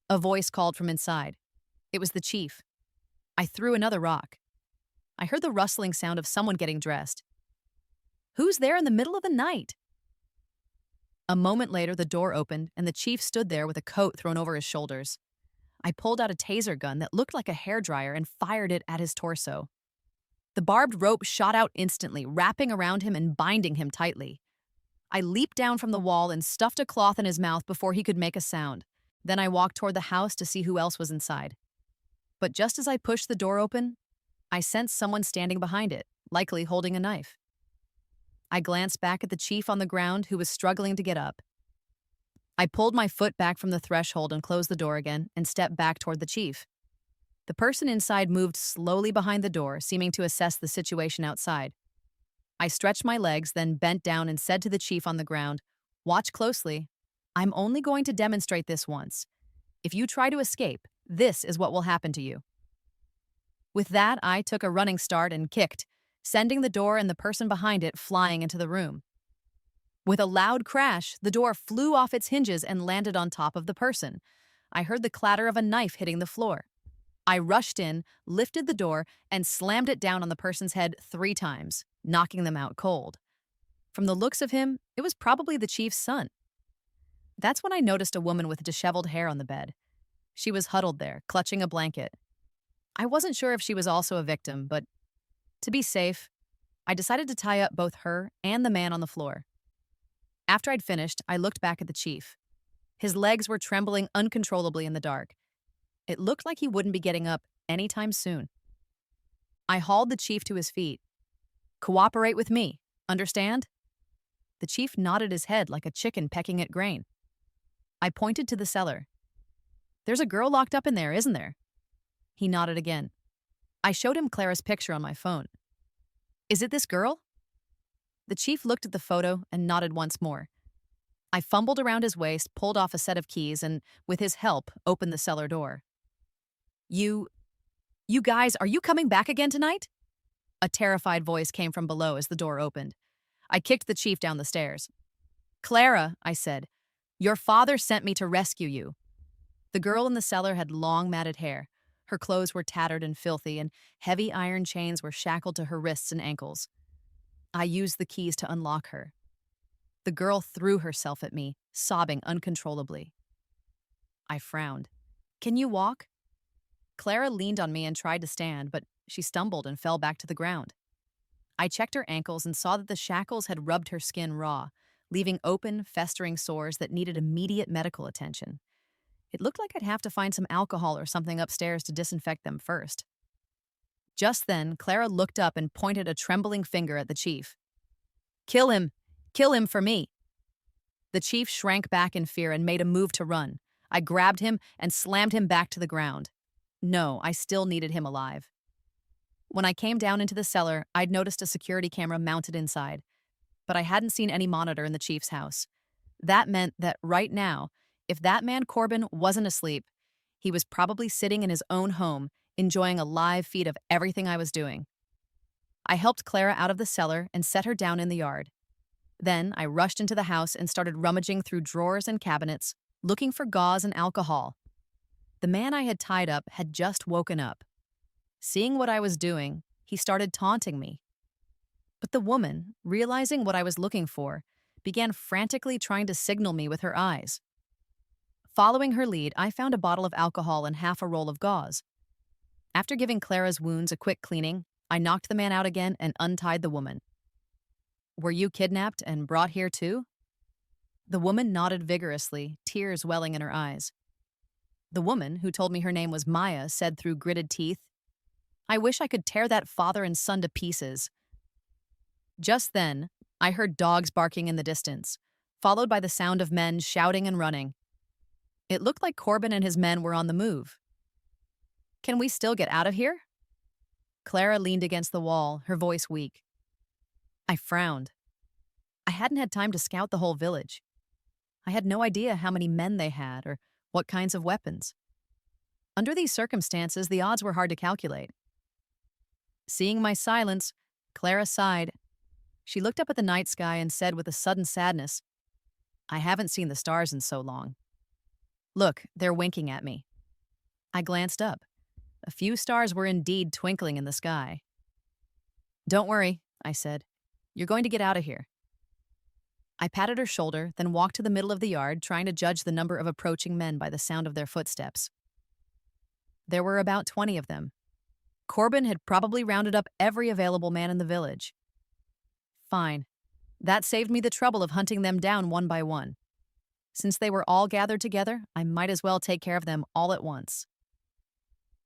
A voice called from inside. It was the chief. I threw another rock. I heard the rustling sound of someone getting dressed. "Who's there in the middle of the night?" A moment later, the door opened, and the chief stood there with a coat thrown over his shoulders. I pulled out a taser gun that looked like a hairdryer and fired it at his torso. The barbed rope shot out instantly, wrapping around him and binding him tightly. I leaped down from the wall and stuffed a cloth in his mouth before he could make a sound. Then I walked toward the house to see who else was inside. But just as I pushed the door open, I sensed someone standing behind it, likely holding a knife. I glanced back at the chief on the ground, who was struggling to get up. I pulled my foot back from the threshold and closed the door again and stepped back toward the chief. The person inside moved slowly behind the door, seeming to assess the situation outside. I stretched my legs, then bent down and said to the chief on the ground, "Watch closely. I'm only going to demonstrate this once. If you try to escape, this is what will happen to you." With that, I took a running start and kicked, sending the door and the person behind it flying into the room. With a loud crash, the door flew off its hinges and landed on top of the person. I heard the clatter of a knife hitting the floor. I rushed in, lifted the door, and slammed it down on the person's head 3 times, knocking them out cold. From the looks of him, it was probably the chief's son. That's when I noticed a woman with disheveled hair on the bed. She was huddled there, clutching a blanket. I wasn't sure if she was also a victim, but to be safe, I decided to tie up both her and the man on the floor. After I'd finished, I looked back at the chief. His legs were trembling uncontrollably in the dark. It looked like he wouldn't be getting up anytime soon. I hauled the chief to his feet. "Cooperate with me, understand?" The chief nodded his head like a chicken pecking at grain. I pointed to the cellar. "There's a girl locked up in there, isn't there?" He nodded again. I showed him Clara's picture on my phone. "Is it this girl?" The chief looked at the photo and nodded once more. I fumbled around his waist, pulled off a set of keys, and, with his help, opened the cellar door. You guys, are you coming back again tonight?" A terrified voice came from below as the door opened. I kicked the chief down the stairs. "Clara," I said, "your father sent me to rescue you." The girl in the cellar had long matted hair. Her clothes were tattered and filthy, and heavy iron chains were shackled to her wrists and ankles. I used the keys to unlock her. The girl threw herself at me, sobbing uncontrollably. I frowned. "Can you walk?" Clara leaned on me and tried to stand, but she stumbled and fell back to the ground. I checked her ankles and saw that the shackles had rubbed her skin raw, leaving open, festering sores that needed immediate medical attention. It looked like I'd have to find some alcohol or something upstairs to disinfect them first. Just then, Clara looked up and pointed a trembling finger at the chief. "Kill him! Kill him for me!" The chief shrank back in fear and made a move to run. I grabbed him and slammed him back to the ground. No, I still needed him alive. When I came down into the cellar, I'd noticed a security camera mounted inside, but I hadn't seen any monitor in the chief's house. That meant that right now, if that man Corbin wasn't asleep, he was probably sitting in his own home, enjoying a live feed of everything I was doing. I helped Clara out of the cellar and set her down in the yard. Then I rushed into the house and started rummaging through drawers and cabinets, looking for gauze and alcohol. The man I had tied up had just woken up. Seeing what I was doing, he started taunting me. But the woman, realizing what I was looking for, began frantically trying to signal me with her eyes. Following her lead, I found a bottle of alcohol and half a roll of gauze. After giving Clara's wounds a quick cleaning, I knocked the man out again and untied the woman. "Were you kidnapped and brought here too?" The woman nodded vigorously, tears welling in her eyes. The woman, who told me her name was Maya, said through gritted teeth, "I wish I could tear that father and son to pieces." Just then, I heard dogs barking in the distance, followed by the sound of men shouting and running. It looked like Corbin and his men were on the move. Can we still get out of here? Clara leaned against the wall, her voice weak. I frowned. I hadn't had time to scout the whole village. I had no idea how many men they had or what kinds of weapons. Under these circumstances, the odds were hard to calculate. Seeing my silence, Clara sighed. She looked up at the night sky and said with a sudden sadness, I haven't seen the stars in so long. Look, they're winking at me. I glanced up. A few stars were indeed twinkling in the sky. Don't worry, I said. You're going to get out of here. I patted her shoulder, then walked to the middle of the yard, trying to judge the number of approaching men by the sound of their footsteps. There were about 20 of them. Corbin had probably rounded up every available man in the village. Fine. That saved me the trouble of hunting them down one by one. Since they were all gathered together, I might as well take care of them all at once.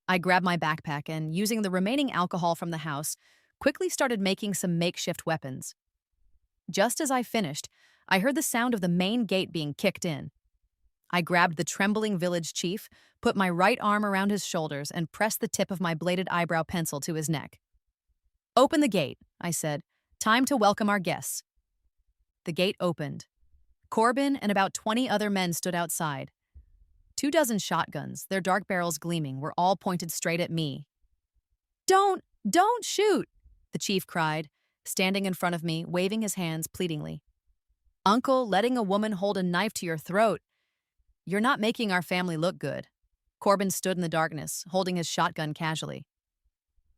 I grabbed my backpack and, using the remaining alcohol from the house, quickly started making some makeshift weapons. Just as I finished, I heard the sound of the main gate being kicked in. I grabbed the trembling village chief, put my right arm around his shoulders, and pressed the tip of my bladed eyebrow pencil to his neck. Open the gate, I said. Time to welcome our guests. The gate opened. Corbin and about 20 other men stood outside. 24 shotguns, their dark barrels gleaming, were all pointed straight at me. Don't shoot, the chief cried, standing in front of me, waving his hands pleadingly. Uncle, letting a woman hold a knife to your throat. You're not making our family look good. Corbin stood in the darkness, holding his shotgun casually.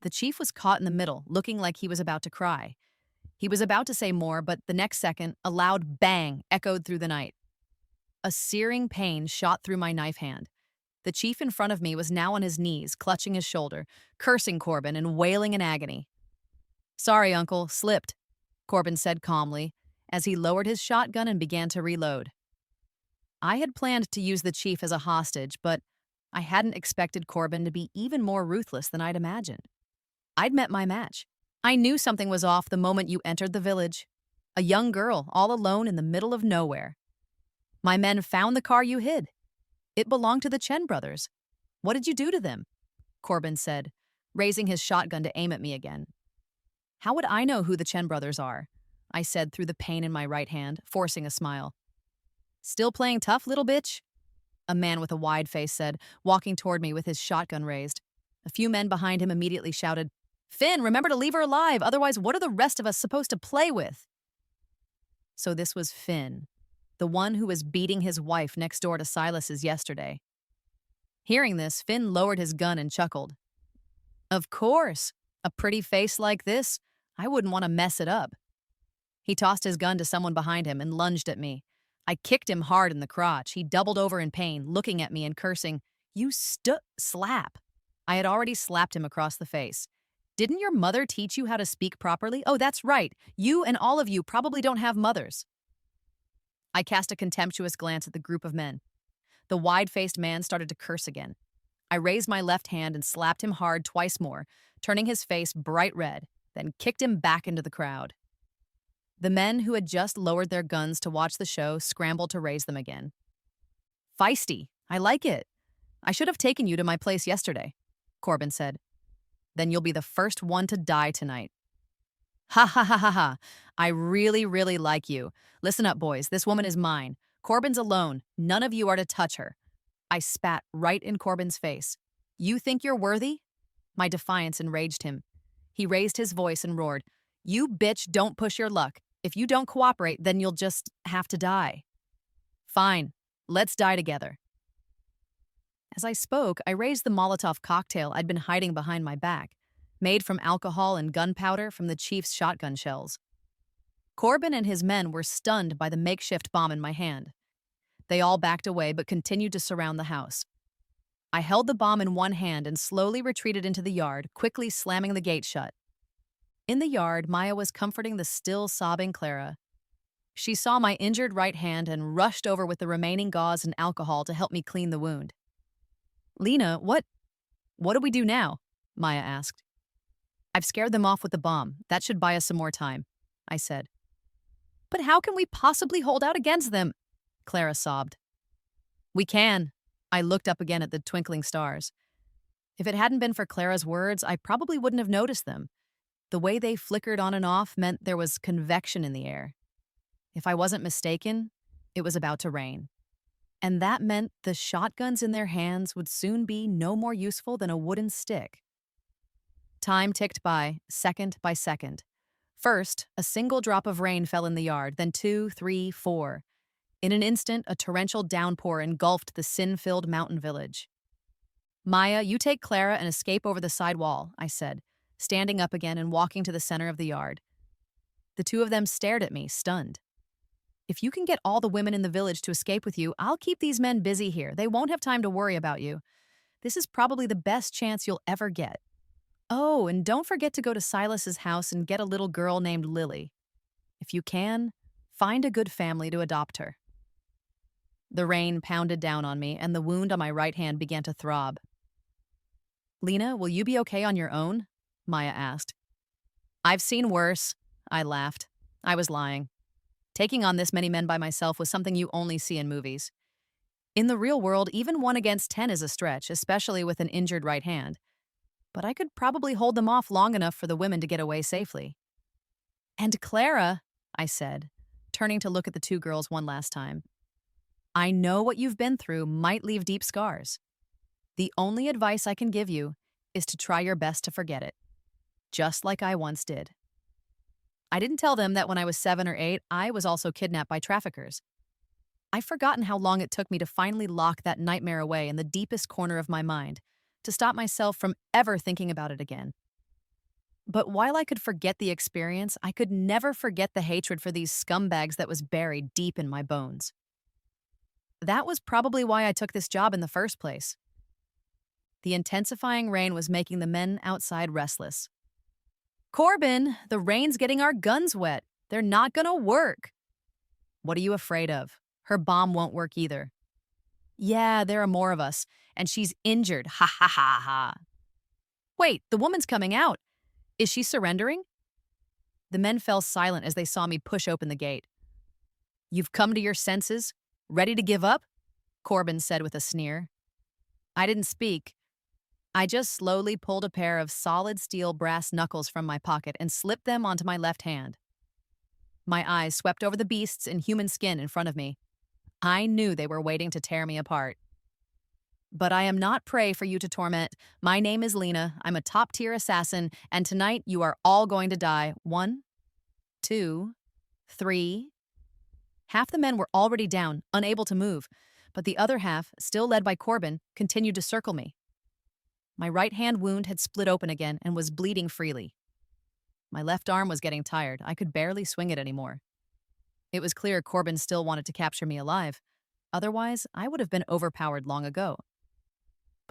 The chief was caught in the middle, looking like he was about to cry. He was about to say more, but the next second, a loud bang echoed through the night. A searing pain shot through my knife hand. The chief in front of me was now on his knees, clutching his shoulder, cursing Corbin and wailing in agony. Sorry, Uncle, slipped, Corbin said calmly, as he lowered his shotgun and began to reload. I had planned to use the chief as a hostage, but I hadn't expected Corbin to be even more ruthless than I'd imagined. I'd met my match. I knew something was off the moment you entered the village. A young girl, all alone in the middle of nowhere. My men found the car you hid. It belonged to the Chen brothers. What did you do to them? Corbin said, raising his shotgun to aim at me again. How would I know who the Chen brothers are? I said through the pain in my right hand, forcing a smile. Still playing tough, little bitch? A man with a wide face said, walking toward me with his shotgun raised. A few men behind him immediately shouted, Finn, remember to leave her alive, otherwise what are the rest of us supposed to play with? So this was Finn, the one who was beating his wife next door to Silas's yesterday. Hearing this, Finn lowered his gun and chuckled. Of course, a pretty face like this, I wouldn't want to mess it up. He tossed his gun to someone behind him and lunged at me. I kicked him hard in the crotch. He doubled over in pain, looking at me and cursing, You slap. I had already slapped him across the face. Didn't your mother teach you how to speak properly? Oh, that's right. You and all of you probably don't have mothers. I cast a contemptuous glance at the group of men. The wide-faced man started to curse again. I raised my left hand and slapped him hard twice more, turning his face bright red, then kicked him back into the crowd. The men who had just lowered their guns to watch the show scrambled to raise them again. Feisty, I like it. I should have taken you to my place yesterday, Corbin said. Then you'll be the first one to die tonight. Ha ha ha ha ha. I really, really like you. Listen up, boys. This woman is mine. Corbin's alone. None of you are to touch her. I spat right in Corbin's face. You think you're worthy? My defiance enraged him. He raised his voice and roared, You bitch, don't push your luck. If you don't cooperate, then you'll just have to die. Fine. Let's die together. As I spoke, I raised the Molotov cocktail I'd been hiding behind my back, made from alcohol and gunpowder from the chief's shotgun shells. Corbin and his men were stunned by the makeshift bomb in my hand. They all backed away but continued to surround the house. I held the bomb in one hand and slowly retreated into the yard, quickly slamming the gate shut. In the yard, Maya was comforting the still sobbing Clara. She saw my injured right hand and rushed over with the remaining gauze and alcohol to help me clean the wound. Lena, what do we do now? Maya asked. I've scared them off with the bomb. That should buy us some more time, I said. But how can we possibly hold out against them? Clara sobbed. We can. I looked up again at the twinkling stars. If it hadn't been for Clara's words, I probably wouldn't have noticed them. The way they flickered on and off meant there was convection in the air. If I wasn't mistaken, it was about to rain. And that meant the shotguns in their hands would soon be no more useful than a wooden stick. Time ticked by, second by second. First, a single drop of rain fell in the yard, then 2, 3, 4. In an instant, a torrential downpour engulfed the sin-filled mountain village. Maya, you take Clara and escape over the side wall, I said, standing up again and walking to the center of the yard. The two of them stared at me, stunned. If you can get all the women in the village to escape with you, I'll keep these men busy here. They won't have time to worry about you. This is probably the best chance you'll ever get. Oh, and don't forget to go to Silas's house and get a little girl named Lily. If you can, find a good family to adopt her. The rain pounded down on me, and the wound on my right hand began to throb. Lena, will you be okay on your own? Maya asked. I've seen worse, I laughed. I was lying. Taking on this many men by myself was something you only see in movies. In the real world, even 1 against 10 is a stretch, especially with an injured right hand. But I could probably hold them off long enough for the women to get away safely. And Clara, I said, turning to look at the two girls one last time. I know what you've been through might leave deep scars. The only advice I can give you is to try your best to forget it, just like I once did. I didn't tell them that when I was 7 or 8, I was also kidnapped by traffickers. I've forgotten how long it took me to finally lock that nightmare away in the deepest corner of my mind, to stop myself from ever thinking about it again. But while I could forget the experience, I could never forget the hatred for these scumbags that was buried deep in my bones. That was probably why I took this job in the first place. The intensifying rain was making the men outside restless. Corbin, the rain's getting our guns wet. They're not gonna work. What are you afraid of? Her bomb won't work either. Yeah, there are more of us, and she's injured. Ha ha ha ha. Wait, the woman's coming out. Is she surrendering? The men fell silent as they saw me push open the gate. You've come to your senses? Ready to give up? Corbin said with a sneer. I didn't speak. I just slowly pulled a pair of solid steel brass knuckles from my pocket and slipped them onto my left hand. My eyes swept over the beasts in human skin in front of me. I knew they were waiting to tear me apart. But I am not prey for you to torment. My name is Lena. I'm a top-tier assassin, and tonight you are all going to die. 1, 2, 3. Half the men were already down, unable to move, but the other half, still led by Corbin, continued to circle me. My right hand wound had split open again and was bleeding freely. My left arm was getting tired. I could barely swing it anymore. It was clear Corbin still wanted to capture me alive. Otherwise, I would have been overpowered long ago.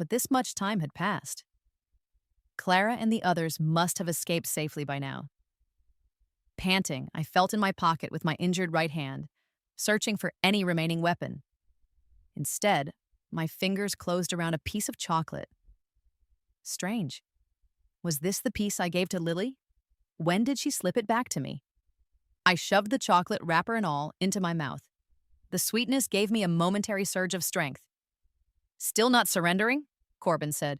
But this much time had passed. Clara and the others must have escaped safely by now. Panting, I felt in my pocket with my injured right hand, searching for any remaining weapon. Instead, my fingers closed around a piece of chocolate. Strange. Was this the piece I gave to Lily? When did she slip it back to me? I shoved the chocolate, wrapper and all, into my mouth. The sweetness gave me a momentary surge of strength. Still not surrendering? Corbin said.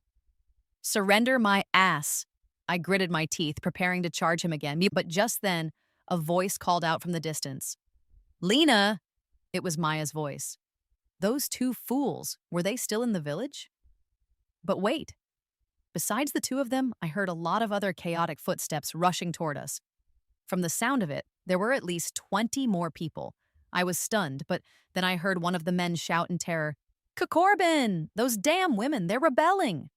Surrender my ass. I gritted my teeth, preparing to charge him again, but just then, a voice called out from the distance. Lena! It was Maya's voice. Those two fools, were they still in the village? But wait. Besides the two of them, I heard a lot of other chaotic footsteps rushing toward us. From the sound of it, there were at least 20 more people. I was stunned, but then I heard one of the men shout in terror, Corbin! Those damn women, they're rebelling!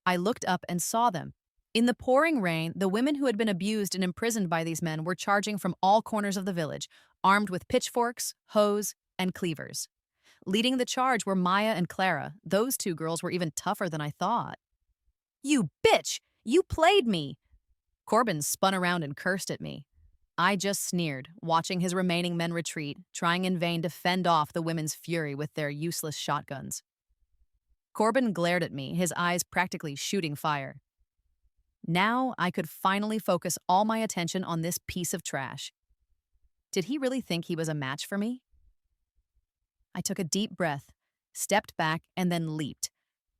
I looked up and saw them. In the pouring rain, the women who had been abused and imprisoned by these men were charging from all corners of the village, armed with pitchforks, hoes, and cleavers. Leading the charge were Maya and Clara. Those two girls were even tougher than I thought. You bitch! You played me! Corbin spun around and cursed at me. I just sneered, watching his remaining men retreat, trying in vain to fend off the women's fury with their useless shotguns. Corbin glared at me, his eyes practically shooting fire. Now I could finally focus all my attention on this piece of trash. Did he really think he was a match for me? I took a deep breath, stepped back, and then leaped,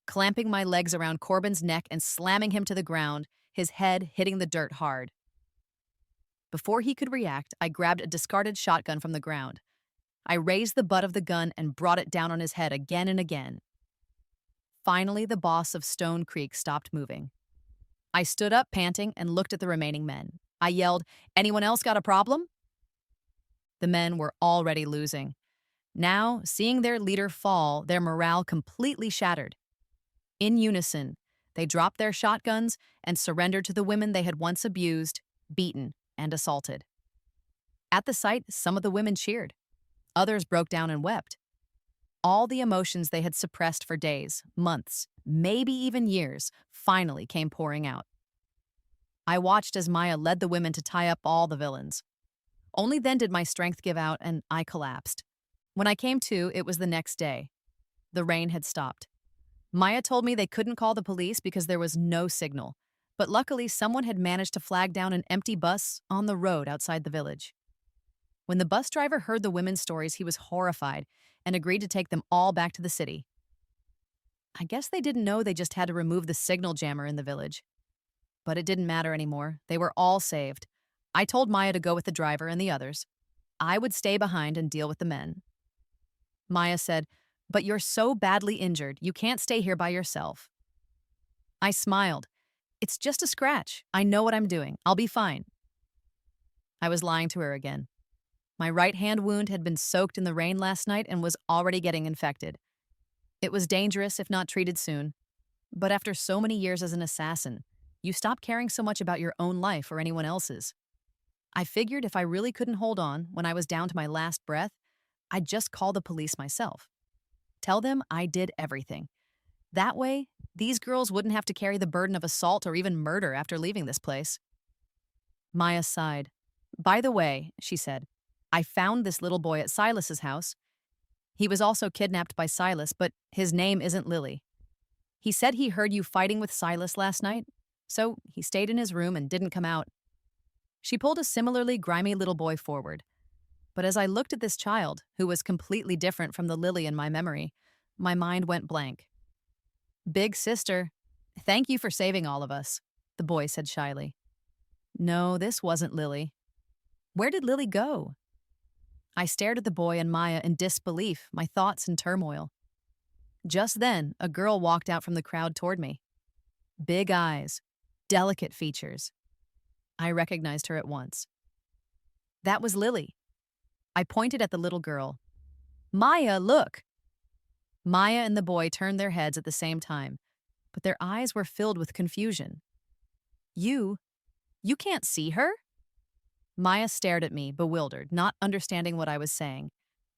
clamping my legs around Corbin's neck and slamming him to the ground, his head hitting the dirt hard. Before he could react, I grabbed a discarded shotgun from the ground. I raised the butt of the gun and brought it down on his head again and again. Finally, the boss of Stone Creek stopped moving. I stood up, panting, and looked at the remaining men. I yelled, "Anyone else got a problem?" The men were already losing. Now, seeing their leader fall, their morale completely shattered. In unison, they dropped their shotguns and surrendered to the women they had once abused, beaten, and assaulted. At the sight, some of the women cheered. Others broke down and wept. All the emotions they had suppressed for days, months, maybe even years, finally came pouring out. I watched as Maya led the women to tie up all the villains. Only then did my strength give out and I collapsed. When I came to, it was the next day. The rain had stopped. Maya told me they couldn't call the police because there was no signal, but luckily someone had managed to flag down an empty bus on the road outside the village. When the bus driver heard the women's stories, he was horrified and agreed to take them all back to the city. I guess they didn't know they just had to remove the signal jammer in the village. But it didn't matter anymore. They were all saved. I told Maya to go with the driver and the others. I would stay behind and deal with the men. Maya said, "But you're so badly injured, you can't stay here by yourself." I smiled. "It's just a scratch. I know what I'm doing. I'll be fine." I was lying to her again. My right hand wound had been soaked in the rain last night and was already getting infected. It was dangerous if not treated soon. But after so many years as an assassin, you stop caring so much about your own life or anyone else's. I figured if I really couldn't hold on when I was down to my last breath, I'd just call the police myself. Tell them I did everything. That way, these girls wouldn't have to carry the burden of assault or even murder after leaving this place. Maya sighed. "By the way," she said, "I found this little boy at Silas's house. He was also kidnapped by Silas, but his name isn't Lily. He said he heard you fighting with Silas last night, so he stayed in his room and didn't come out." She pulled a similarly grimy little boy forward. But as I looked at this child, who was completely different from the Lily in my memory, my mind went blank. "Big sister, thank you for saving all of us," the boy said shyly. No, this wasn't Lily. Where did Lily go? I stared at the boy and Maya in disbelief, my thoughts in turmoil. Just then, a girl walked out from the crowd toward me. Big eyes, delicate features. I recognized her at once. That was Lily. I pointed at the little girl. "Maya, look!" Maya and the boy turned their heads at the same time, but their eyes were filled with confusion. You can't see her?" Maya stared at me, bewildered, not understanding what I was saying.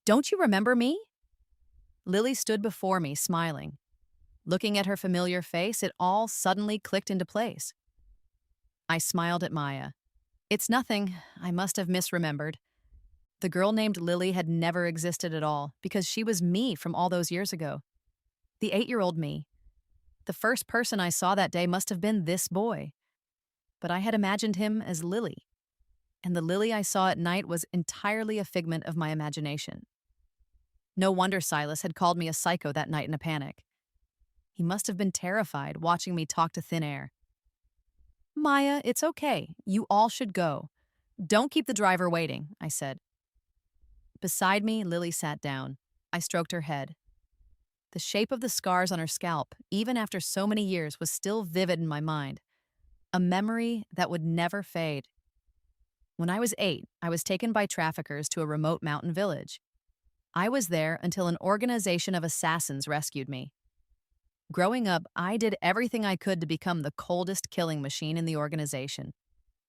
"Don't you remember me?" Lily stood before me, smiling. Looking at her familiar face, it all suddenly clicked into place. I smiled at Maya. "It's nothing. I must have misremembered." The girl named Lily had never existed at all because she was me from all those years ago. The 8-year-old me. The first person I saw that day must have been this boy. But I had imagined him as Lily. And the Lily I saw at night was entirely a figment of my imagination. No wonder Silas had called me a psycho that night in a panic. He must have been terrified watching me talk to thin air. "Maya, it's okay. You all should go. Don't keep the driver waiting," I said. Beside me, Lily sat down. I stroked her head. The shape of the scars on her scalp, even after so many years, was still vivid in my mind. A memory that would never fade. When I was 8, I was taken by traffickers to a remote mountain village. I was there until an organization of assassins rescued me. Growing up, I did everything I could to become the coldest killing machine in the organization.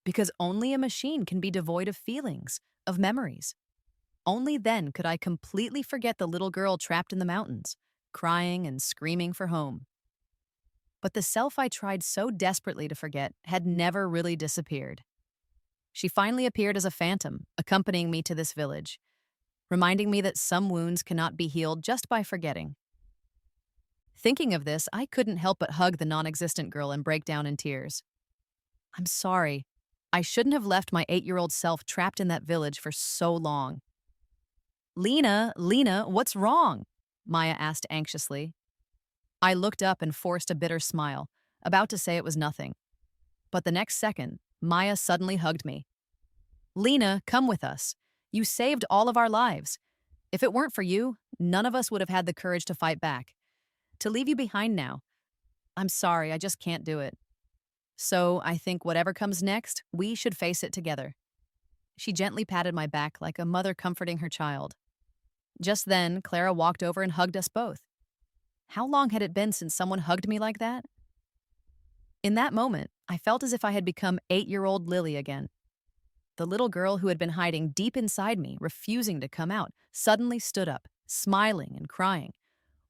Because only a machine can be devoid of feelings, of memories. Only then could I completely forget the little girl trapped in the mountains, crying and screaming for home. But the self I tried so desperately to forget had never really disappeared. She finally appeared as a phantom, accompanying me to this village, reminding me that some wounds cannot be healed just by forgetting. Thinking of this, I couldn't help but hug the non-existent girl and break down in tears. "I'm sorry. I shouldn't have left my 8-year-old self trapped in that village for so long. Lena, what's wrong? Maya asked anxiously. I looked up and forced a bitter smile, about to say it was nothing. But the next second, Maya suddenly hugged me. Lena, come with us. You saved all of our lives. If it weren't for you, none of us would have had the courage to fight back. To leave you behind now, I'm sorry, I just can't do it. So I think whatever comes next, we should face it together. She gently patted my back like a mother comforting her child. Just then, Clara walked over and hugged us both. How long had it been since someone hugged me like that? In that moment, I felt as if I had become 8-year-old Lily again. The little girl who had been hiding deep inside me, refusing to come out, suddenly stood up, smiling and crying,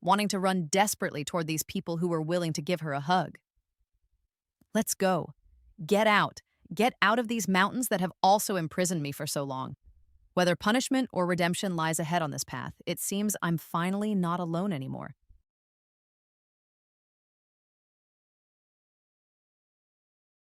wanting to run desperately toward these people who were willing to give her a hug. Let's go. Get out. Get out of these mountains that have also imprisoned me for so long. Whether punishment or redemption lies ahead on this path, it seems I'm finally not alone anymore.